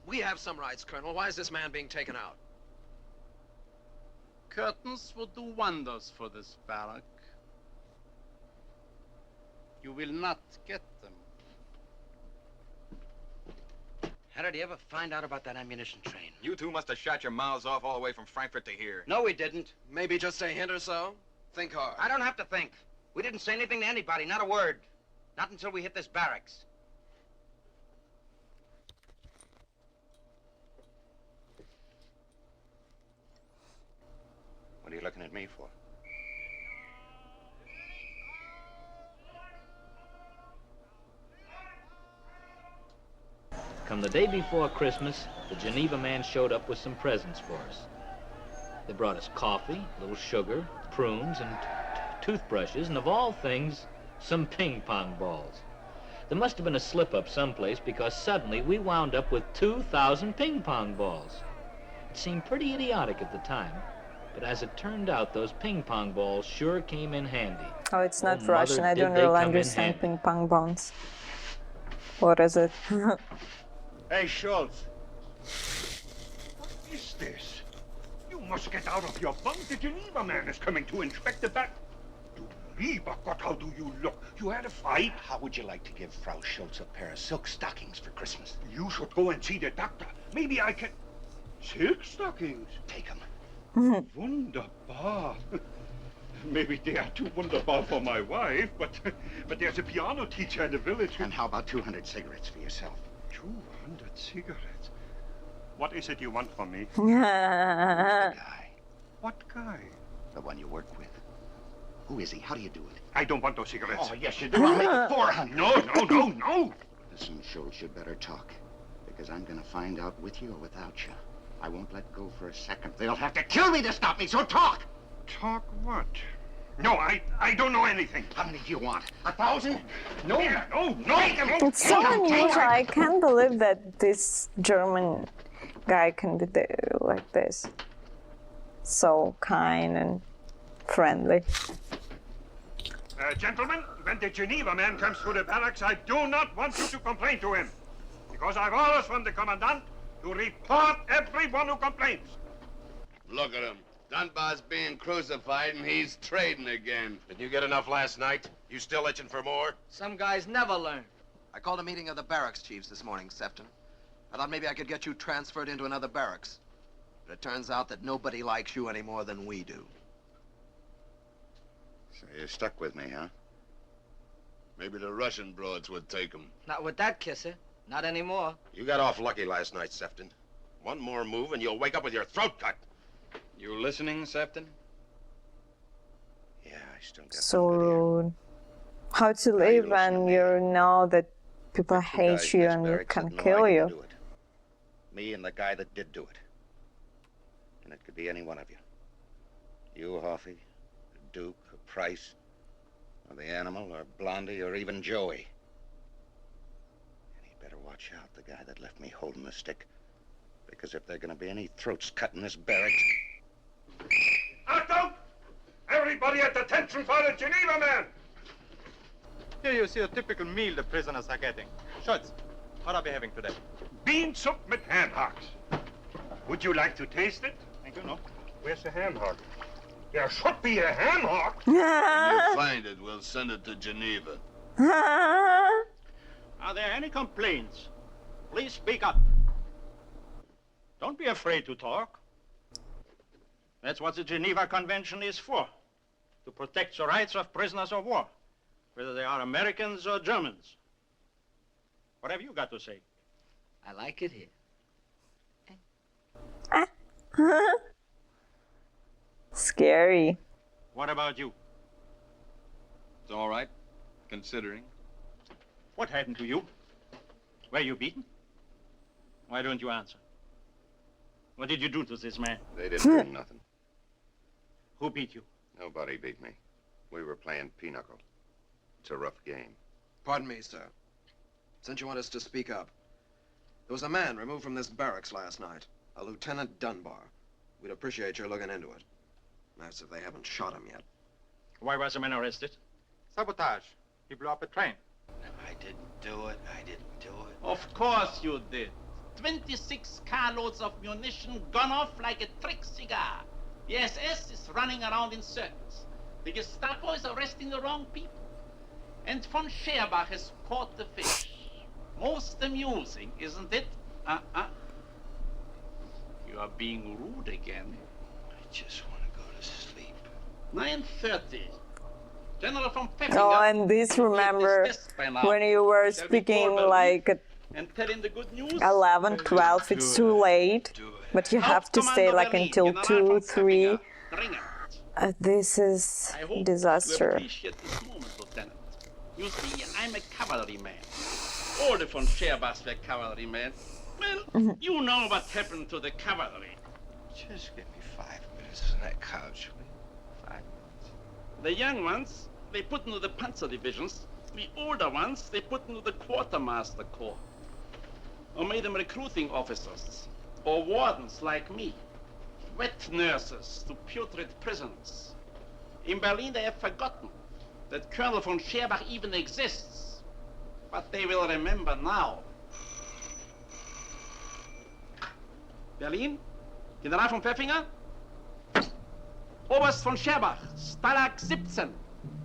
We have some rights, Colonel. Why is this man being taken out? Curtains would do wonders for this barrack. You will not get them. How did he ever find out about that ammunition train? You two must have shot your mouths off all the way from Frankfurt to here. No, we didn't. Maybe just a hint or so? Think hard. I don't have to think. We didn't say anything to anybody, not a word. Not until we hit this barracks. What are you looking at me for? Come the day before Christmas, the Geneva man showed up with some presents for us. They brought us coffee, a little sugar, prunes, and toothbrushes, and of all things, some ping pong balls. There must have been a slip-up someplace because suddenly we wound up with 2,000 ping pong balls. It seemed pretty idiotic at the time, But as it turned out, those ping pong balls sure came in handy. Oh, it's not Oh, Russian. mother, I did don't they really come in understand handy. ping pong balls. What is it? Hey, Schultz. What is this? You must get out of your bunk. The Geneva man is coming to inspect the back. Du lieber Gott, how do you look? You had a fight? How would you like to give Frau Schultz a pair of silk stockings for Christmas? You should go and see the doctor. Maybe I can... Silk stockings? Take them. Wunderbar. Maybe they are too wunderbar for my wife, but there's a piano teacher in the village. And how about 200 cigarettes for yourself? 200 cigarettes? What is it you want from me? Who's the guy? What guy? The one you work with. Who is he? How do you do it? I don't want those cigarettes. Oh, yes, you do. I'll make it 400. No. Listen, Schultz, you better talk. Because I'm going to find out with you or without you. I won't let go for a second. They'll have to kill me to stop me, so talk! Talk what? No, I don't know anything. How many do you want? 1,000? No. It's so unusual. I can't believe that this German guy can be like this. So kind and friendly. Gentlemen, when the Geneva man comes through the barracks, I do not want you to complain to him. Because I've orders from the commandant to report everyone who complains. Look at him. Dunbar's being crucified and he's trading again. Did you get enough last night? You still itching for more? Some guys never learn. I called a meeting of the barracks chiefs this morning, Sefton. I thought maybe I could get you transferred into another barracks. But it turns out that nobody likes you any more than we do. So you're stuck with me, huh? Maybe the Russian broads would take him. Not with that kisser. Not anymore. You got off lucky last night, Sefton. One more move and you'll wake up with your throat cut. You listening, Sefton? Yeah, I still got So rude. How to live when you know that people hate you and you can kill you. Me and the guy that did do it. And it could be any one of you. You, Hoffy, Duke, or Price, or the Animal, or Blondie, or even Joey. And you better watch out, the guy that left me holding the stick. Because if there are going to be any throats cut in this barracks... Achtung! Everybody at attention for the Geneva man! Here you see a typical meal the prisoners are getting. Schultz, what are we having today? Bean soup with ham hocks. Would you like to taste it? Thank you, no. Where's the ham hock? There should be a ham hock. When you find it, we'll send it to Geneva. Are there any complaints? Please speak up. Don't be afraid to talk. That's what the Geneva Convention is for. To protect the rights of prisoners of war, whether they are Americans or Germans. What have you got to say? I like it here. Scary. What about you? It's all right, considering. What happened to you? Were you beaten? Why don't you answer? What did you do to this man? They didn't do nothing. Who beat you? Nobody beat me. We were playing pinochle. It's a rough game. Pardon me, sir. Since you want us to speak up, there was a man removed from this barracks last night, a Lieutenant Dunbar. We'd appreciate your looking into it. That's if they haven't shot him yet. Why was the man arrested? Sabotage. He blew up a train. I didn't do it. I didn't do it. Of course you did. 26 carloads of munition gone off like a trick cigar. The SS is running around in circles. The Gestapo is arresting the wrong people. And von Scherbach has caught the fish. Most amusing, isn't it? You are being rude again. I just want to go to sleep. 9:30. General von Pfeffinger... Oh, and this, remember, when you were speaking like at and tell him the good news. 11, 12, it's too late. But you have to stay like until 2, 3. This is disaster. You appreciate this moment, Lieutenant. You see, I'm a cavalryman. All the von Scherbachs were cavalrymen. Well, you know what happened to the cavalry. Just give me 5 minutes on that couch, will you? 5 minutes. The young ones, they put into the panzer divisions. The older ones, they put into the quartermaster corps. Or made them recruiting officers. Or wardens like me. wet nurses to putrid prisons. In Berlin, they have forgotten that Colonel von Scherbach even exists. But they will remember now. Berlin, General von Pfeffinger, Oberst von Scherbach, Stalag 17.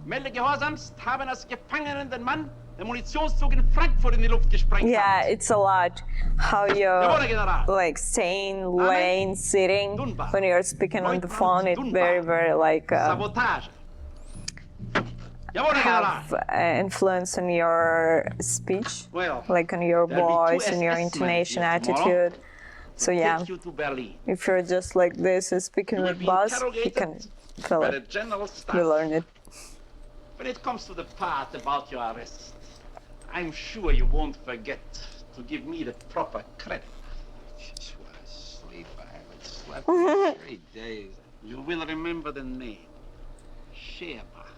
Melde gehorsamst, haben als Gefangenen den Mann der Munitionszug in Frankfurt in die Luft gesprengt. Yeah, it's a lot how you're like staying, laying, sitting when you're speaking on the phone. It's very, very like Sabotage. have influence on your speech, like on your voice and your intonation, attitude. So yeah, if you're just like this and speaking with boss, you can feel it. You learn it. When it comes to the part about your arrest, I'm sure you won't forget to give me the proper credit. Just want to sleep. I haven't slept for 3 days. You will remember the name. Scherbach.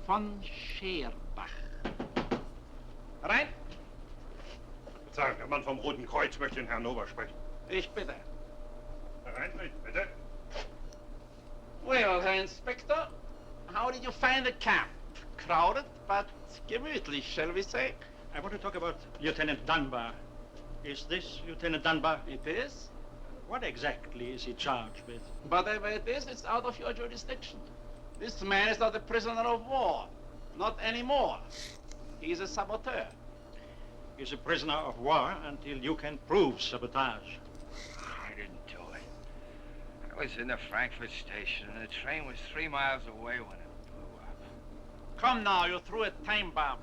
Von Scherbach. Rein? Verzeihung, der Mann vom Roten Kreuz möchte den Herrn Ober sprechen. Ich bitte. Rein, bitte. Well, Herr Inspector, how did you find the camp? Crowded, but gemütlich, shall we say? I want to talk about Lieutenant Dunbar. Is this Lieutenant Dunbar? It is. What exactly is he charged with? Whatever it is, it's out of your jurisdiction. This man is not a prisoner of war. Not anymore. He's a saboteur. He's a prisoner of war until you can prove sabotage. I didn't do it. I was in the Frankfurt station, and the train was 3 miles away when it blew up. Come now, you threw a time bomb.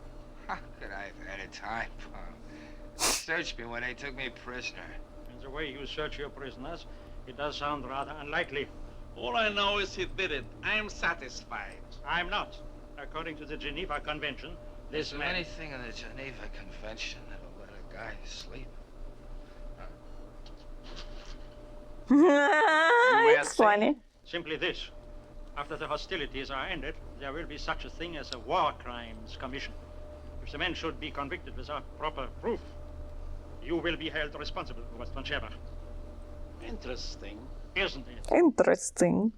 How could I have had a time bomb? They searched me when they took me prisoner. And the way you search your prisoners, it does sound rather unlikely. All I know is he did it. I'm satisfied. I'm not. According to the Geneva Convention, Is there anything in the Geneva Convention that'll let a guy sleep? It's funny. Simply this. After the hostilities are ended, there will be such a thing as a War Crimes Commission. If the men should be convicted without proper proof, you will be held responsible, Oberst von Scherbach. Interesting. Isn't it? Interesting.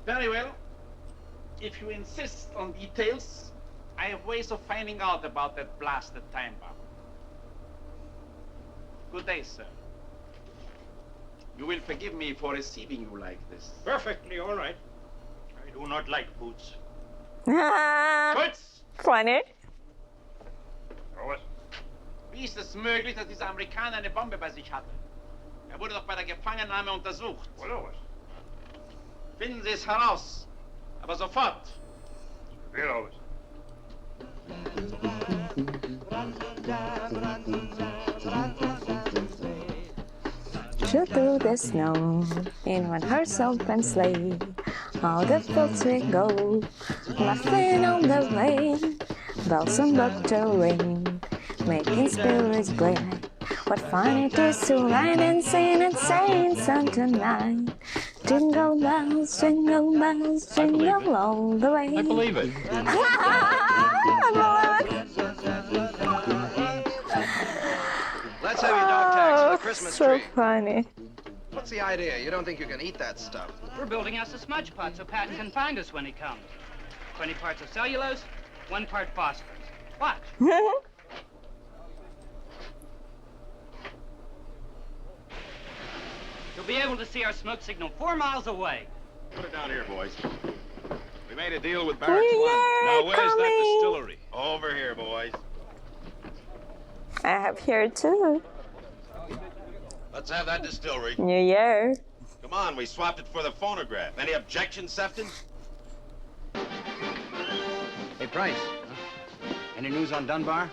Very well. If you insist on details, I have ways of finding out about that blasted time bomb. Good day, sir. You will forgive me for receiving you like this. Perfectly all right. I do not like boots. Funny. Wie ist es möglich, dass dieser Amerikaner eine Bombe bei sich hatte? Er wurde doch bei der Gefangennahme untersucht. Finden Sie es heraus. Aber sofort. Shoot through the snow in one horse open sleigh. All the fields we go, laughing on the way. Bells on doctor ring, making spirits glad. What fun it is to ride and sing and say song tonight. Jingle bells, jingle bells, jingle all the way. I believe it. Let's have your dog tags for the Christmas so tree. Funny. What's the idea? You don't think you can eat that stuff? We're building us a smudge pot so Patton can find us when he comes. 20 parts of cellulose, 1 part phosphorus. Watch. You'll be able to see our smoke signal 4 miles away. Put it down here, boys. We made a deal with Barracks 1. Now, where's that distillery? Over here, boys. I have here too. Let's have that distillery. New Year. Come on, we swapped it for the phonograph. Any objections, Sefton? Hey, Price. Any news on Dunbar?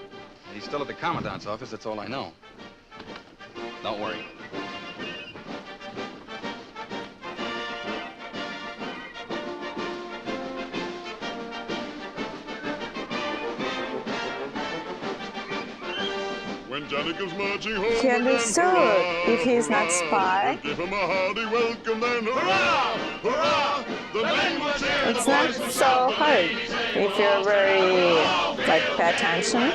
He's still at the Commandant's office, that's all I know. Don't worry. When Janet goes marching home, He understood if he's not spy. give him a hearty welcome then. Hurrah! Hurrah! The men will cheer. It's not so hard if you're very like pay attention.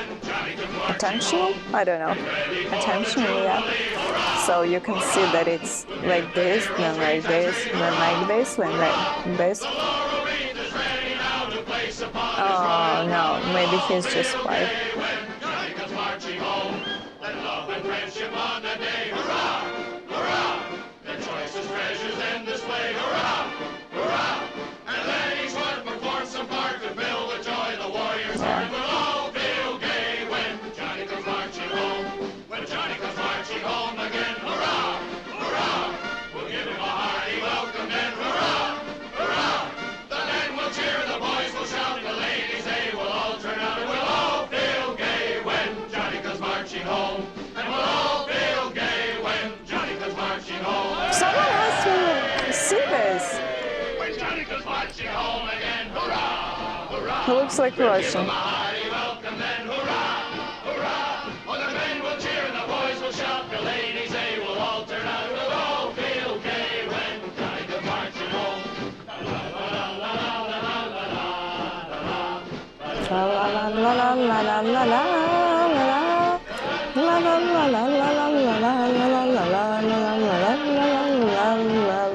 attentional? I don't know. Attentional, yeah. So you can see that it's like this, then like this, then like this, then like this. Oh no, maybe he's just five. Someone has to see this. He looks like Russian. La la la la la la la la la la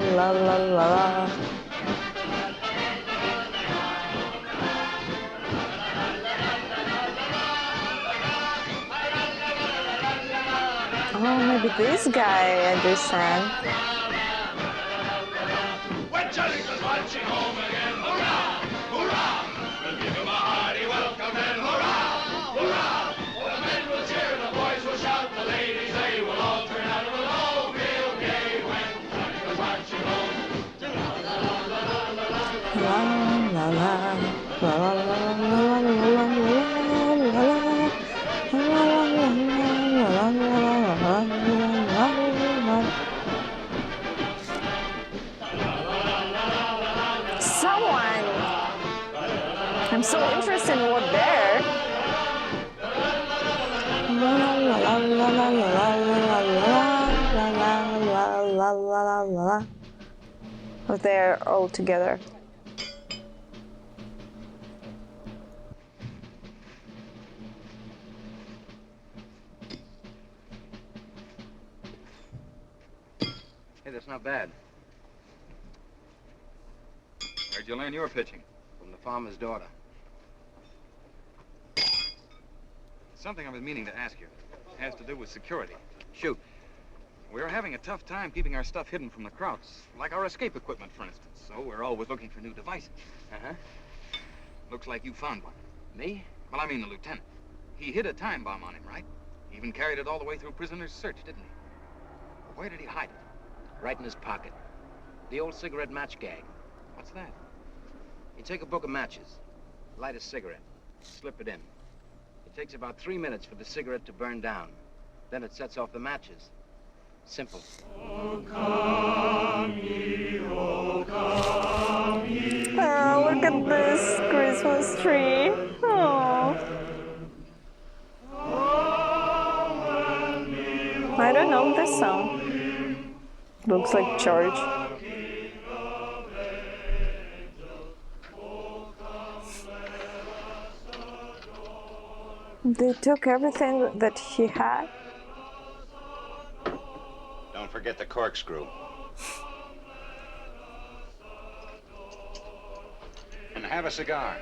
la la la. Oh, maybe this guy understand. When Johnny comes marching home again, hurrah, hurrah! We'll give him a hearty welcome and hurrah, hurrah! The men will cheer, the boys will shout, the ladies they will all turn out and we'll all feel gay when Johnny comes marching home. La la la la la Someone! I'm so interested in what they're. They're all together. Hey, that's not bad. Where'd you learn your pitching? From the farmer's daughter. Something I've been meaning to ask you. It has to do with security. Shoot. We're having a tough time keeping our stuff hidden from the Krauts, like our escape equipment, for instance. So we're always looking for new devices. Uh-huh. Looks like you found one. Me? Well, I mean the lieutenant. He hid a time bomb on him, right? He even carried it all the way through prisoner's search, didn't he? Where did he hide it? Right in his pocket. The old cigarette match gag. What's that? You take a book of matches, light a cigarette, slip it in. It takes about 3 minutes for the cigarette to burn down. Then it sets off the matches. Simple. Oh, come ye, oh, come ye. Oh, look at this Christmas tree. Oh. I don't know this song. Looks like church. They took everything that he had. Don't forget the corkscrew. And have a cigar.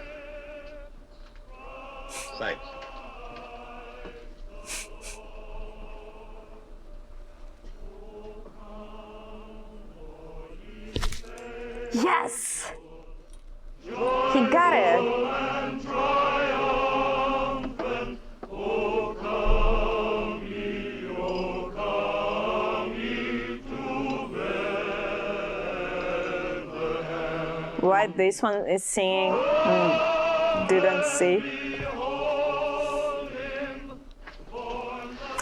Thanks. Yes! He got it. What this one is singing, didn't see.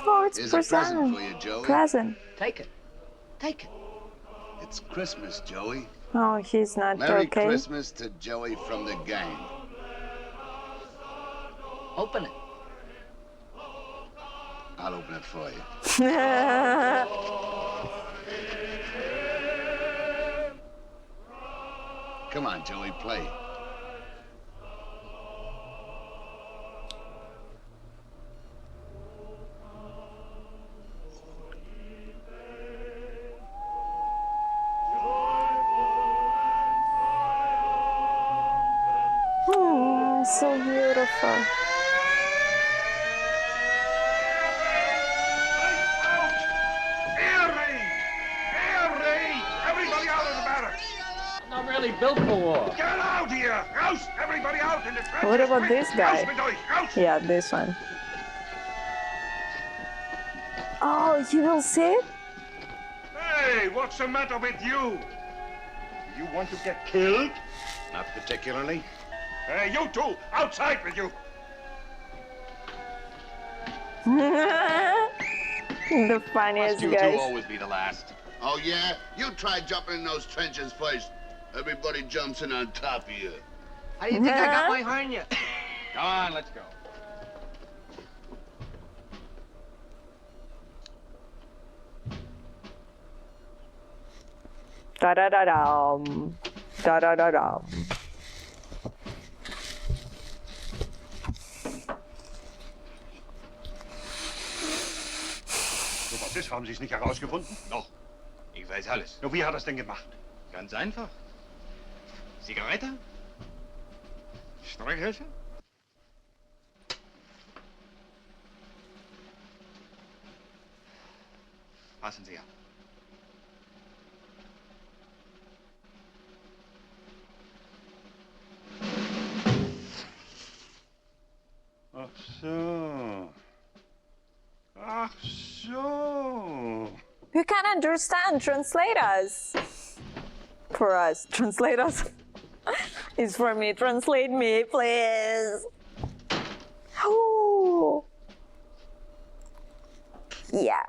Oh, it's Here's a present for you, Joey. Present. Take it. Take it. It's Christmas, Joey. Oh, he's not Merry okay. Christmas to Joey from the gang. Open it. I'll open it for you. Come on, Joey, play. So beautiful. Everybody out of the barracks! I'm not really built for war. Get out here! Roust everybody out in the trenches! What about this guy? Roust! Yeah, this one. Oh, you will see it? Hey, what's the matter with you? You want to get killed? Not particularly. Hey, you two, outside with you! The funniest You guys. two always be the last. Oh, yeah? You try jumping in those trenches first. Everybody jumps in on top of you. How do you think I got my hernia? Come on, let's go. Da da da dum. Da da da dum. So, was ist? Haben Sie es nicht herausgefunden? Noch. Ich weiß alles. Ja, wie hat er es denn gemacht? Ganz einfach. Zigarette? Streichhölzer? Passen Sie ab. Ach so. Ach so. You can understand. Translate us. For us. Translate us. It's for me. Translate me, please. Oh. Yeah.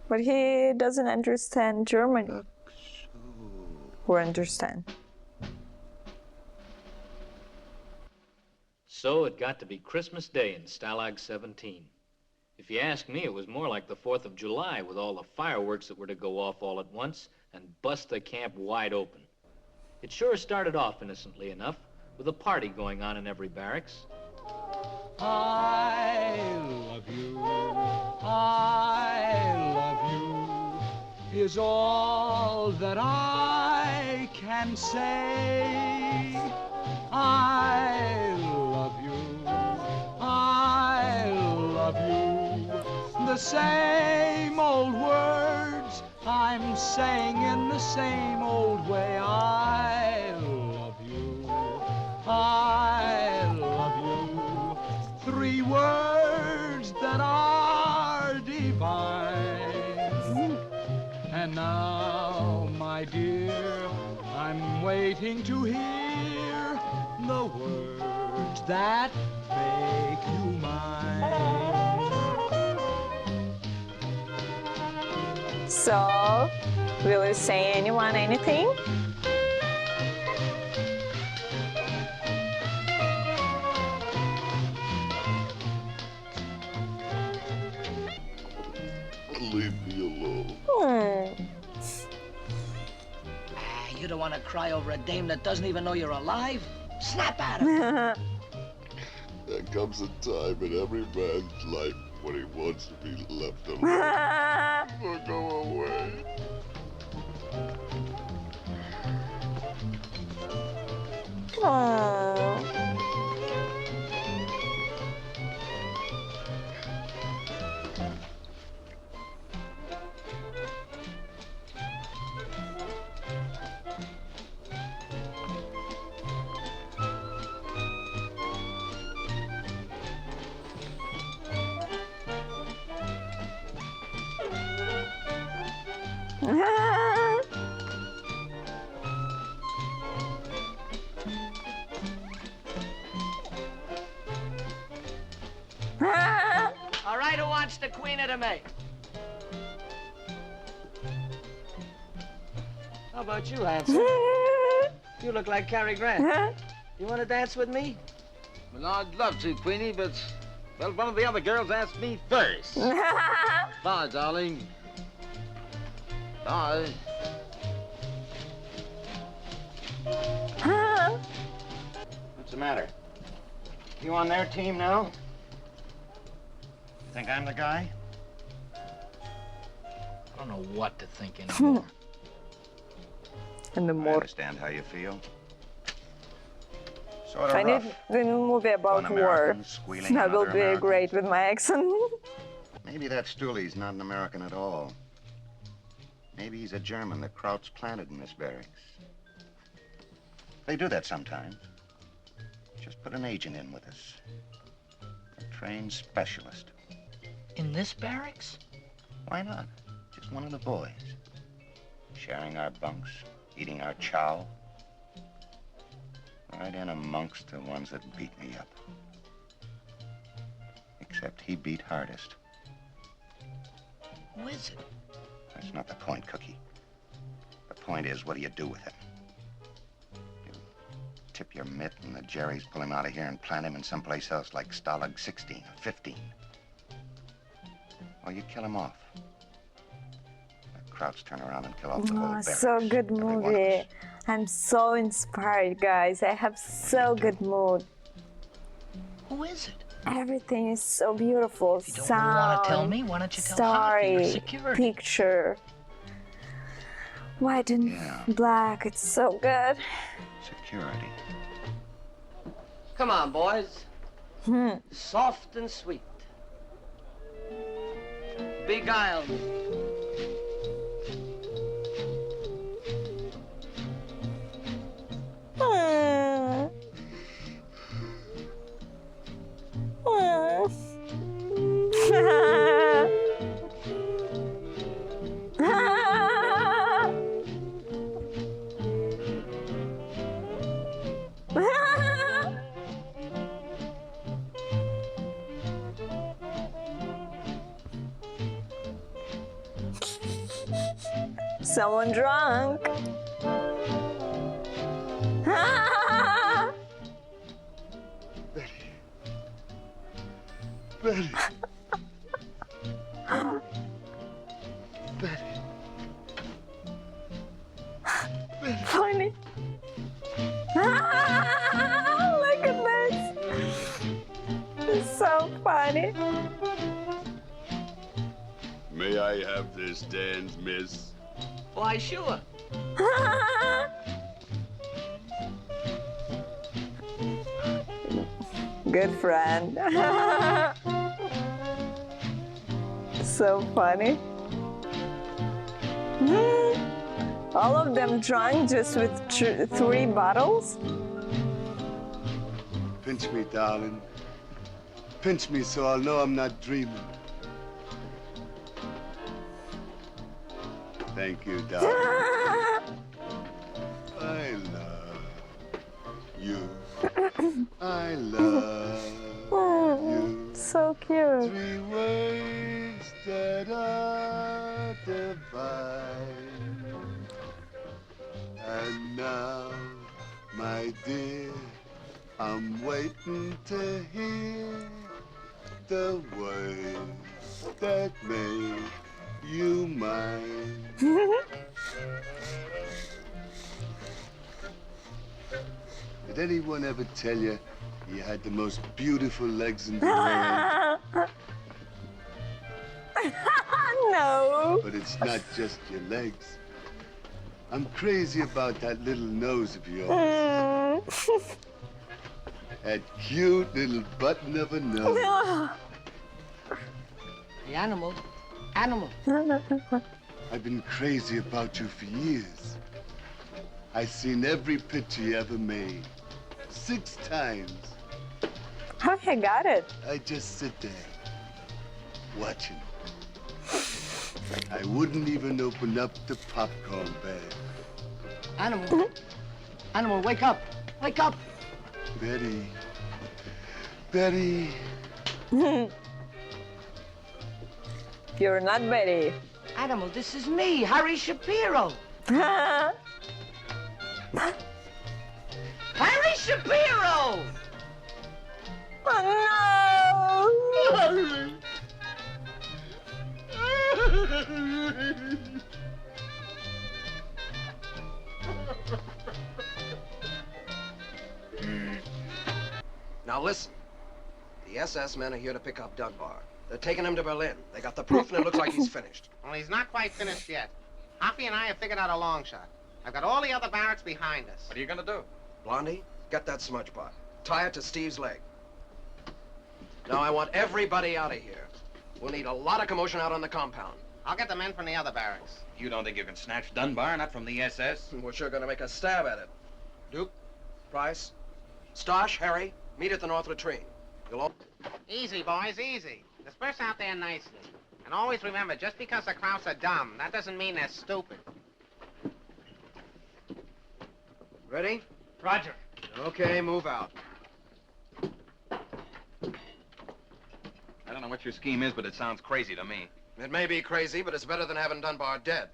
But he doesn't understand Germany. Or understand. So it got to be Christmas Day in Stalag 17. If you ask me, it was more like the 4th of July with all the fireworks that were to go off all at once and bust the camp wide open. It sure started off innocently enough, with a party going on in every barracks. I love you, I love you, is all that I can say. I love you, I love you, the same old words I'm saying in the same old way. I love you, I love you, 3 words that are divine. And now, my dear, I'm waiting to hear the words that make you mine. So, will you say anyone anything? Leave me alone. You don't want to cry over a dame that doesn't even know you're alive? Snap at her. There comes a time in every man's life when he wants to be left alone. Or go away. All right, who wants the Queen of the May? How about you, handsome? You look like Cary Grant. You want to dance with me? Well, I'd love to, Queenie, but, well, one of the other girls asked me first. Bye, darling. Bye. What's the matter? You on their team now? Think I'm the guy? I don't know what to think anymore. And the I more. understand how you feel. Sort I of need rough. the new movie about One war. American squealing That will another be American. great with my accent. Maybe that Stooley's not an American at all. Maybe he's a German that Krauts planted in this barracks. They do that sometimes. Just put an agent in with us. A trained specialist. In this barracks? Why not? Just one of the boys. Sharing our bunks, eating our chow. Right in amongst the ones that beat me up. Except he beat hardest. Who is it? That's not the point, Cookie. The point is, what do you do with him? You tip your mitt and the Jerry's pull him out of here and plant him in someplace else like Stalag 16 or 15. Or you kill him off. Let Krauts turn around and kill off the whole barracks. So good movie. I'm so inspired, guys. I have so good mood. Who is it? Everything is so beautiful. If you don't Sound, want to tell me, why don't you tell Hoppy or story, security? picture. White and black. It's so good. Security. Come on, boys. Soft and sweet. Beguile me. Someone drunk. Betty. Betty. Funny. Look at this. It's so funny. May I have this dance, miss? Why, sure. Good friend. So funny. All of them drunk just with 3 bottles? Pinch me, darling. Pinch me so I'll know I'm not dreaming. Thank you, darling. I love you. I love you. So cute. 3 words that are divine. And now, my dear, I'm waiting to hear the words that make you mine. Did anyone ever tell you you had the most beautiful legs in the world? No. But it's not just your legs. I'm crazy about that little nose of yours. That cute little button of a nose. The animal. Animal. I've been crazy about you for years. I've seen every picture you ever made. 6 times. How I got it? I just sit there, watching. I wouldn't even open up the popcorn bag. Animal. Animal, wake up. Wake up. Betty. Betty. You're not Betty. Animal, this is me, Harry Shapiro. Harry Shapiro! Oh no! Now listen. The SS men are here to pick up Dunbar. They're taking him to Berlin. They got the proof and it looks like he's finished. Well, he's not quite finished yet. Hoppy and I have figured out a long shot. I've got all the other barracks behind us. What are you gonna do? Blondie, get that smudge pot. Tie it to Steve's leg. Now, I want everybody out of here. We'll need a lot of commotion out on the compound. I'll get the men from the other barracks. You don't think you can snatch Dunbar, not from the SS? We're sure gonna make a stab at it. Duke, Price, Stosh, Harry, meet at the north latrine. You'll all... Easy, boys, easy. Disperse out there nicely. And always remember, just because the Krauts are dumb, that doesn't mean they're stupid. Ready? Roger. Okay, move out. I don't know what your scheme is, but it sounds crazy to me. It may be crazy, but it's better than having Dunbar dead.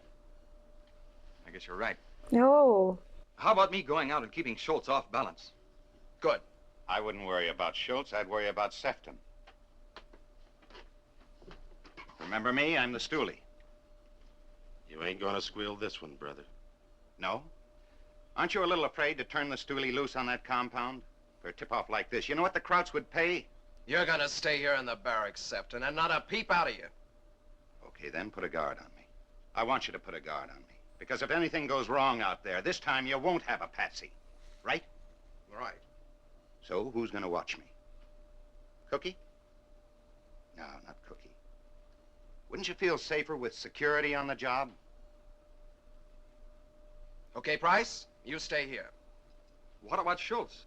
I guess you're right. No. How about me going out and keeping Schultz off balance? Good. I wouldn't worry about Schultz. I'd worry about Sefton. Remember me? I'm the stoolie. You ain't gonna squeal this one, brother. No? Aren't you a little afraid to turn the stoolie loose on that compound? For a tip-off like this, you know what the Krauts would pay? You're gonna stay here in the barracks, Sefton, and not a peep out of you. Okay, then put a guard on me. I want you to put a guard on me. Because if anything goes wrong out there, this time you won't have a patsy. Right? Right. So, who's gonna watch me? Cookie? No, not Cookie. Wouldn't you feel safer with security on the job? Okay, Price, you stay here. What about Schultz?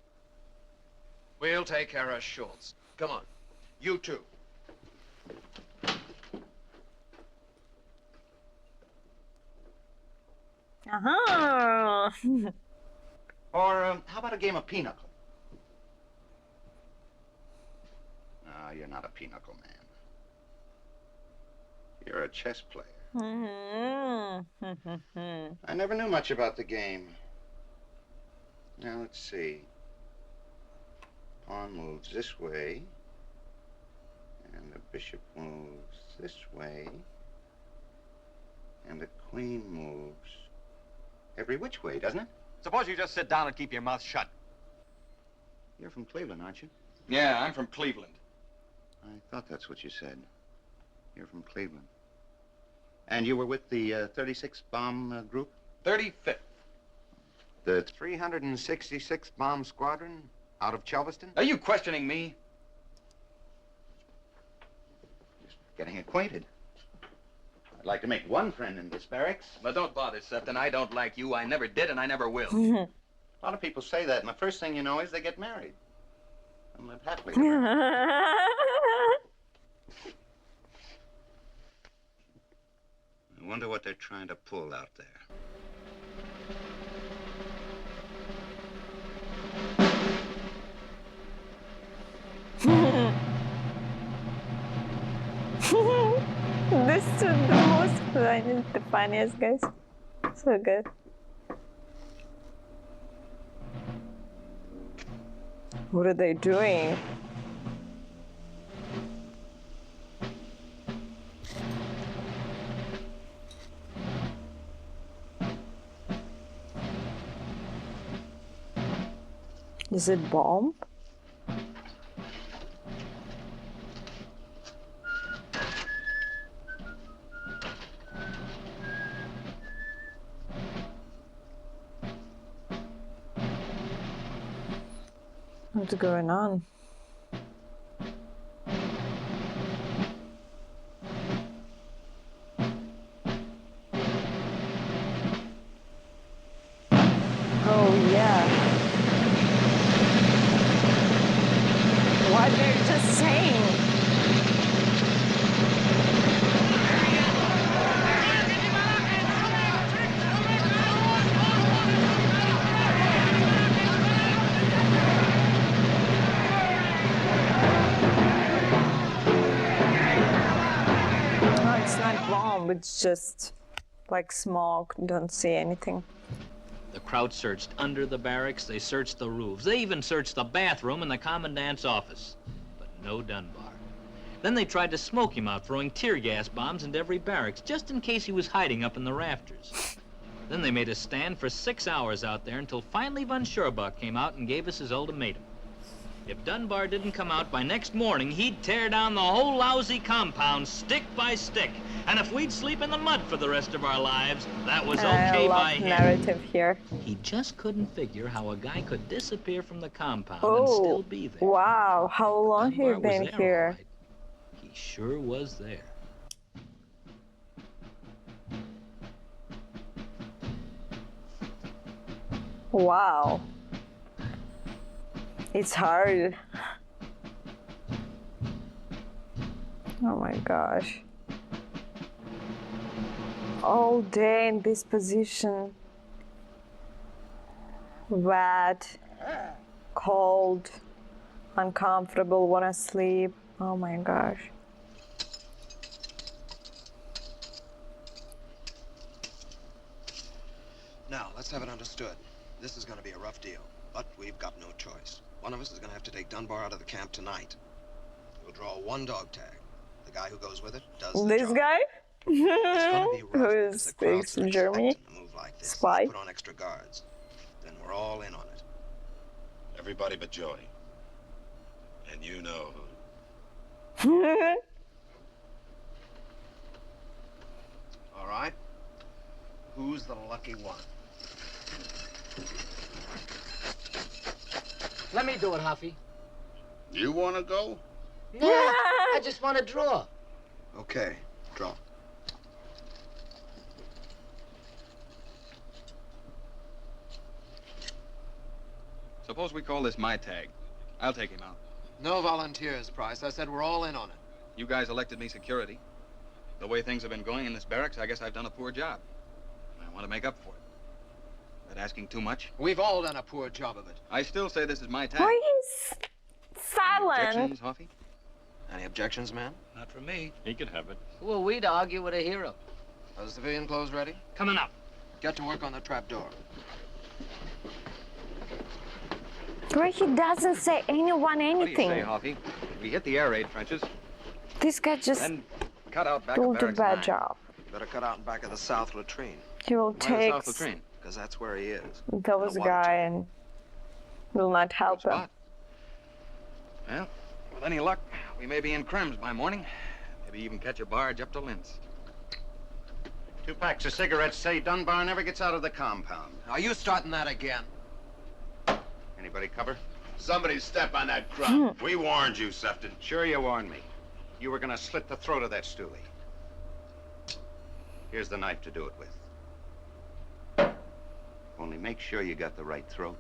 We'll take care of Schultz. Come on. You too. Uh-huh. Or how about a game of pinochle? No, you're not a pinochle man. You're a chess player. I never knew much about the game. Now, let's see. Pawn moves this way. And the bishop moves this way. And the queen moves every which way, doesn't it? Suppose you just sit down and keep your mouth shut. You're from Cleveland, aren't you? Yeah, I'm from Cleveland. I thought that's what you said. You're from Cleveland. And you were with the 36th Bomb Group? 35th. The 366th Bomb Squadron out of Chelveston? Are you questioning me? Just getting acquainted. I'd like to make one friend in this barracks. But don't bother, Sefton. I don't like you. I never did, and I never will. A lot of people say that, and the first thing you know is they get married. And live happily. I wonder what they're trying to pull out there. This is the funniest, guys. So good. What are they doing? Is it bomb? What's going on? Oh yeah. What they're just saying. No, it's not bomb, it's just like smoke, don't see anything. The Krauts searched under the barracks, they searched the roofs, they even searched the bathroom in the commandant's office. But no Dunbar. Then they tried to smoke him out, throwing tear gas bombs into every barracks, just in case he was hiding up in the rafters. Then they made us stand for 6 hours out there until finally Von Schurbuck came out and gave us his ultimatum. If Dunbar didn't come out by next morning, he'd tear down the whole lousy compound, stick by stick, And if we'd sleep in the mud for the rest of our lives, that was I okay love by him. narrative here. He just couldn't figure how a guy could disappear from the compound and Oh, still be there. wow. How long have you Dunbar was been there, here? all right. He sure was there. Wow. It's hard. Oh my gosh. All day in this position. Wet, cold, uncomfortable, wanna sleep. Oh my gosh. Now, let's have it understood. This is going to be a rough deal, but we've got no choice. One of us is going to have to take Dunbar out of the camp tonight. We'll draw one dog tag. The guy who goes with it does the This job. guy? It's going to be rough Who because the speaks crowds are German? expecting a move like this. Spy? Let's put on extra guards. Then we're all in on it. Everybody but Joey. And you know who. All right. Who's the lucky one? Let me do it, Huffy. You want to go? Yeah, I just want to draw. Okay, draw. Suppose we call this my tag. I'll take him out. No volunteers, Price. I said we're all in on it. You guys elected me security. The way things have been going in this barracks, I guess I've done a poor job. I want to make up for it. That asking too much? We've all done a poor job of it. I still say this is my tag. Why he's silent? Objections, Hoffy? Any objections, man? Not from me. He could have it. Who are we to argue with a hero? Are the civilian clothes ready? Coming up. Get to work on the trap door. Why he doesn't say anyone What do you anything? say, Hoffy? We hit the air raid trenches, This guy just then cut out back did of a barracks bad 9. job. Better cut out in back of the south latrine. He will Why take the south latrine? Because that's where he is. those guy and will not help him. Spot. Well, with any luck, we may be in Krems by morning. Maybe even catch a barge up to Linz. 2 packs of cigarettes say Dunbar never gets out of the compound. Are you starting that again? Anybody cover? Somebody step on that crumb. We warned you, Sefton. Sure you warned me. You were gonna slit the throat of that stoolie. Here's the knife to do it with. Only make sure you got the right throat.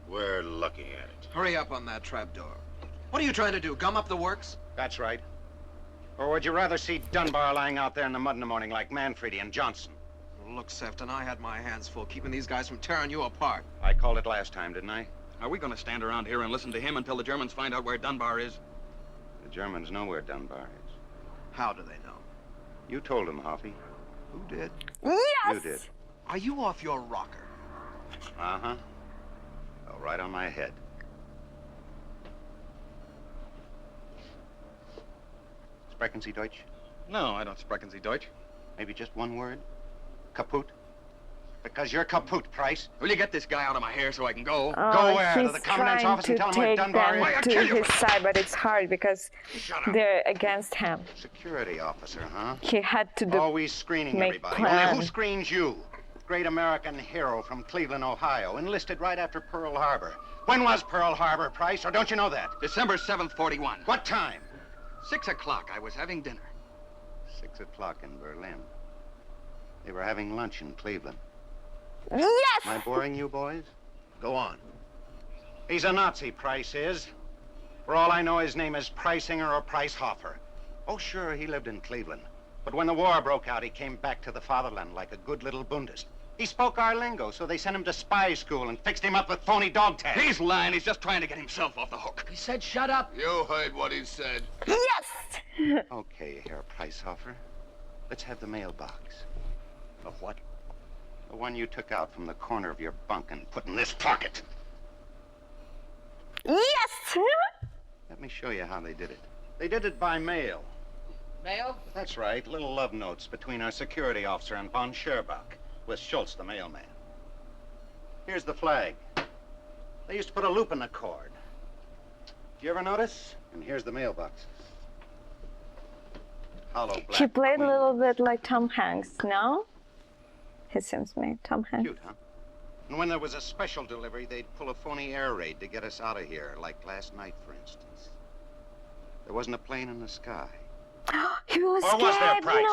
We're looking at it. Hurry up on that trap door. What are you trying to do, gum up the works? That's right. Or would you rather see Dunbar lying out there in the mud in the morning like Manfredi and Johnson? Look, Sefton, I had my hands full keeping these guys from tearing you apart. I called it last time, didn't I? Are we going to stand around here and listen to him until the Germans find out where Dunbar is? The Germans know where Dunbar is. How do they know? You told them, Hoffy. Who did? Yes! You did. Are you off your rocker? Uh-huh. Well, right on my head. Sprechen Sie Deutsch? No, I don't sprechen Sie Deutsch. Maybe just one word? Kaput? Because you're kaput, Price. Will you get this guy out of my hair so I can go? Go where? To He's the commandant's trying office and to tell him where take Dunbar them is? to his side, but it's hard because they're against him. Security officer, huh? He had to do Always screening make everybody. plan. Only who screens you? Great American hero from Cleveland, Ohio, enlisted right after Pearl Harbor. When was Pearl Harbor, Price, or don't you know that? December 7th, 41. What time? 6 o'clock. I was having dinner. 6 o'clock in Berlin. They were having lunch in Cleveland. Yes! Am I boring you, boys? Go on. He's a Nazi, Price is. For all I know, his name is Preisinger or Pricehofer. Oh, sure, he lived in Cleveland. But when the war broke out, he came back to the fatherland like a good little Bundist. He spoke our lingo, so they sent him to spy school and fixed him up with phony dog tags. He's lying. He's just trying to get himself off the hook. He said shut up. You heard what he said. Yes! Okay, Herr Pricehofer. Let's have the mailbox. The what? The one you took out from the corner of your bunk and put in this pocket. Yes! Let me show you how they did it. They did it by mail. Mail? That's right, little love notes between our security officer and von Scherbach, with Schultz, the mailman. Here's the flag. They used to put a loop in the cord. Did you ever notice? And here's the mailboxes. hollow black. She played a queen. little bit like Tom Hanks, no? He seems to me, Tom Hanks. Cute, huh? And when there was a special delivery, they'd pull a phony air raid to get us out of here, like last night, for instance. There wasn't a plane in the sky. He was Or scared. was there, Price?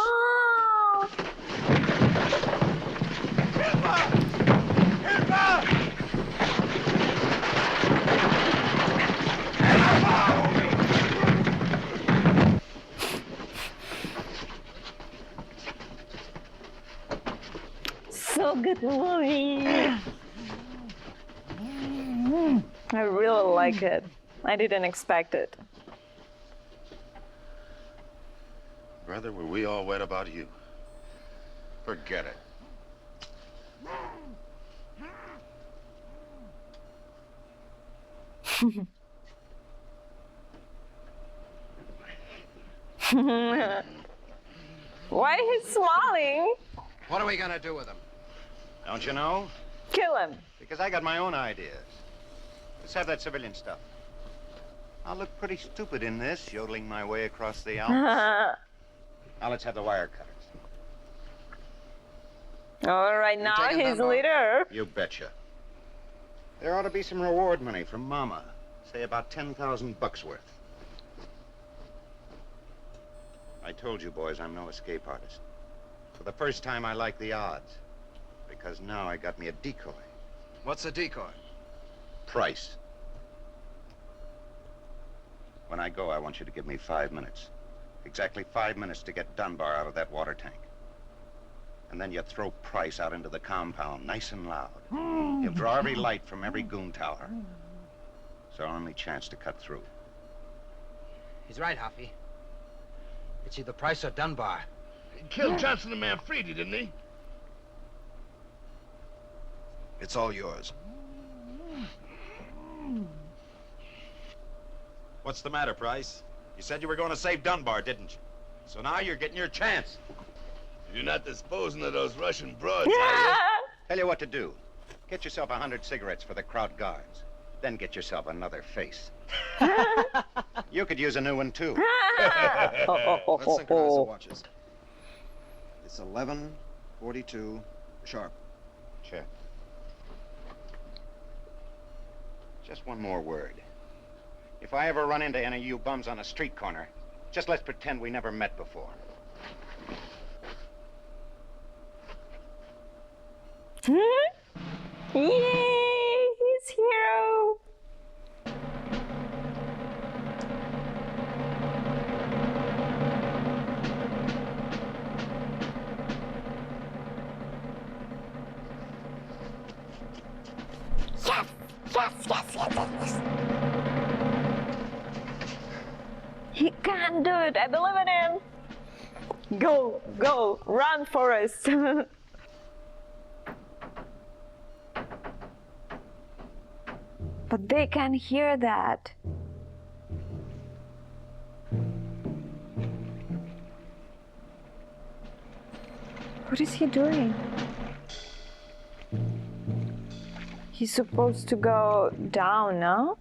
So good movie. I really like it. I didn't expect it. Brother, were we all wet about you? Forget it. Why he's smiling? What are we gonna do with him? Don't you know? Kill him. Because I got my own ideas. Let's have that civilian stuff. I'll look pretty stupid in this, yodeling my way across the Alps. Now let's have the wire cutters. All right, now he's leader. You betcha. There ought to be some reward money from Mama. Say about 10,000 bucks worth. I told you, boys, I'm no escape artist. For the first time, I like the odds. Because now I got me a decoy. What's a decoy? Price. When I go, I want you to give me 5 minutes. Exactly 5 minutes to get Dunbar out of that water tank. And then you throw Price out into the compound, nice and loud. You'll draw every light from every goon tower. It's our only chance to cut through. He's right, Huffy. It's either Price or Dunbar. He killed Johnson and Manfredi, didn't he? It's all yours. What's the matter, Price? You said you were going to save Dunbar, didn't you? So now you're getting your chance. You're not disposing of those Russian broads, are you? Tell you what to do. Get yourself 100 cigarettes for the crowd guards. Then get yourself another face. You could use a new one, too. Let's synchronize the watches. It's 11:42 sharp. Check. Just one more word. If I ever run into any of you bums on a street corner, just let's pretend we never met before. Yay! He's hero. Yes. He can do it. I believe in him. Go, run, Forrest. But they can hear that. What is he doing? He's supposed to go down, no?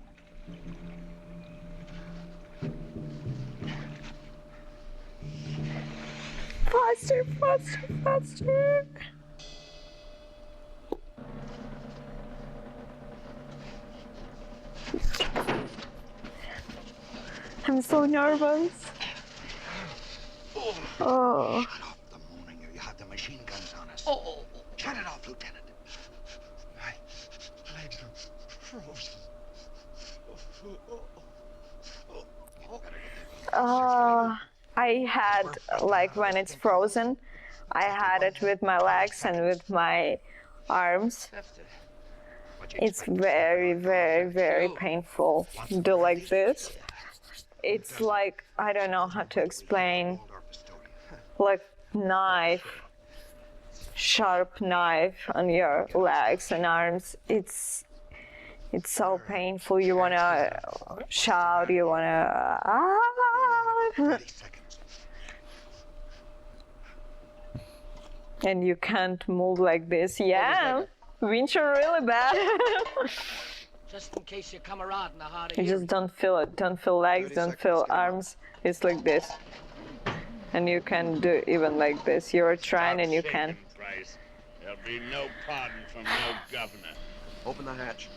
Faster, faster, faster. I'm so nervous. Oh. Shut off the moaning or you have the machine guns on us. Oh. Shut it off, Lieutenant. My legs are frozen. I had, like, when it's frozen, I had it with my legs and with my arms. It's very, very, very painful to do like this. It's like, I don't know how to explain, like knife, sharp knife on your legs and arms. It's so painful. You wanna shout, you wanna and you can't move like this. Yeah, winds are really bad. Just in case you come around in the hard You just don't feel it. Don't feel legs, don't feel arms. It's like this. And you can do even like this. You're trying and you Stop can. shaking, Price. There'll be no pardon from no governor. Open the hatch.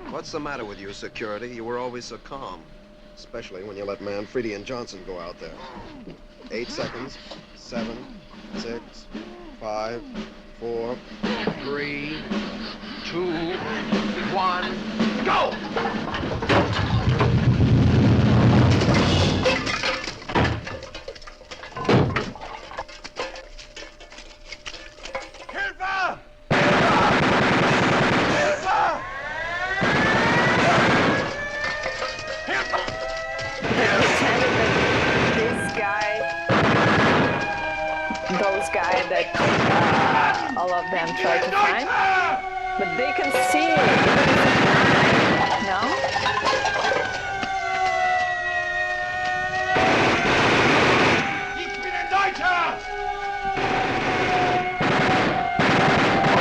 What's the matter with you, security? You were always so calm. Especially when you let Manfredi and Johnson go out there. 8 seconds. 7, 6, 5, 4, 3, 2, 1, go! Those guys that all of them try to find, but they can see it. No?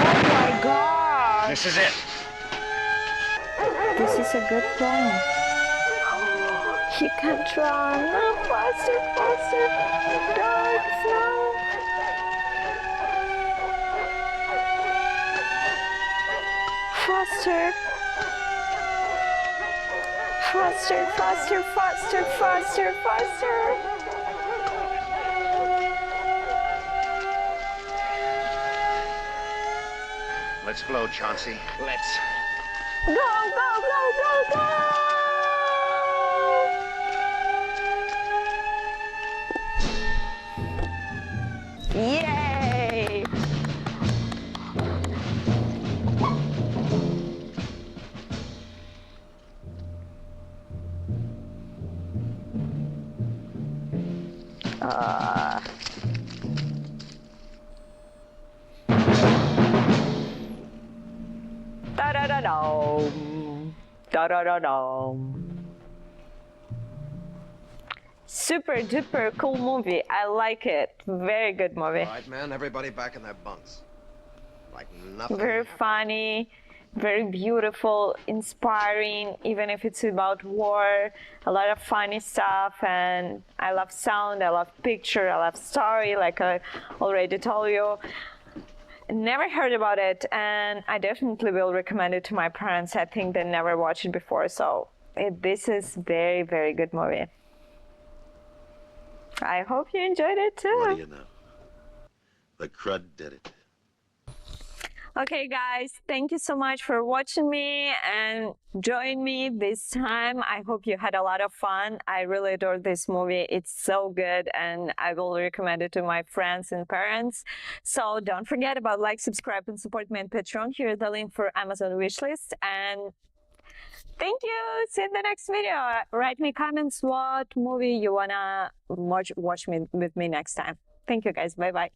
Oh my God! This is it. This is a good plan. He can't run. No, faster, faster. Dark, no. Faster. Faster, faster, faster, faster, faster. Let's blow, Chauncey. Let's. Go, go, go, go, go! Yay! Da-da-da-dum. Da-da-da-dum. Super duper cool movie. I like it. Very good movie. All right, man, everybody back in their bunks. Like nothing. Very funny, very beautiful, inspiring, even if it's about war. A lot of funny stuff, and I love sound, I love picture, I love story, like I already told you. Never heard about it, and I definitely will recommend it to my parents. I think they never watched it before, so this is very, very good movie. I hope you enjoyed it too. What do you know? The crud did it. Okay guys, thank you so much for watching me and join me this time. I hope you had a lot of fun. I really adore this movie. It's so good and I will recommend it to my friends and parents. So don't forget about like, subscribe and support me on Patreon. Here is the link for Amazon wishlist. And thank you. See you in the next video. Write me comments what movie you wanna watch with me next time. Thank you guys. Bye bye.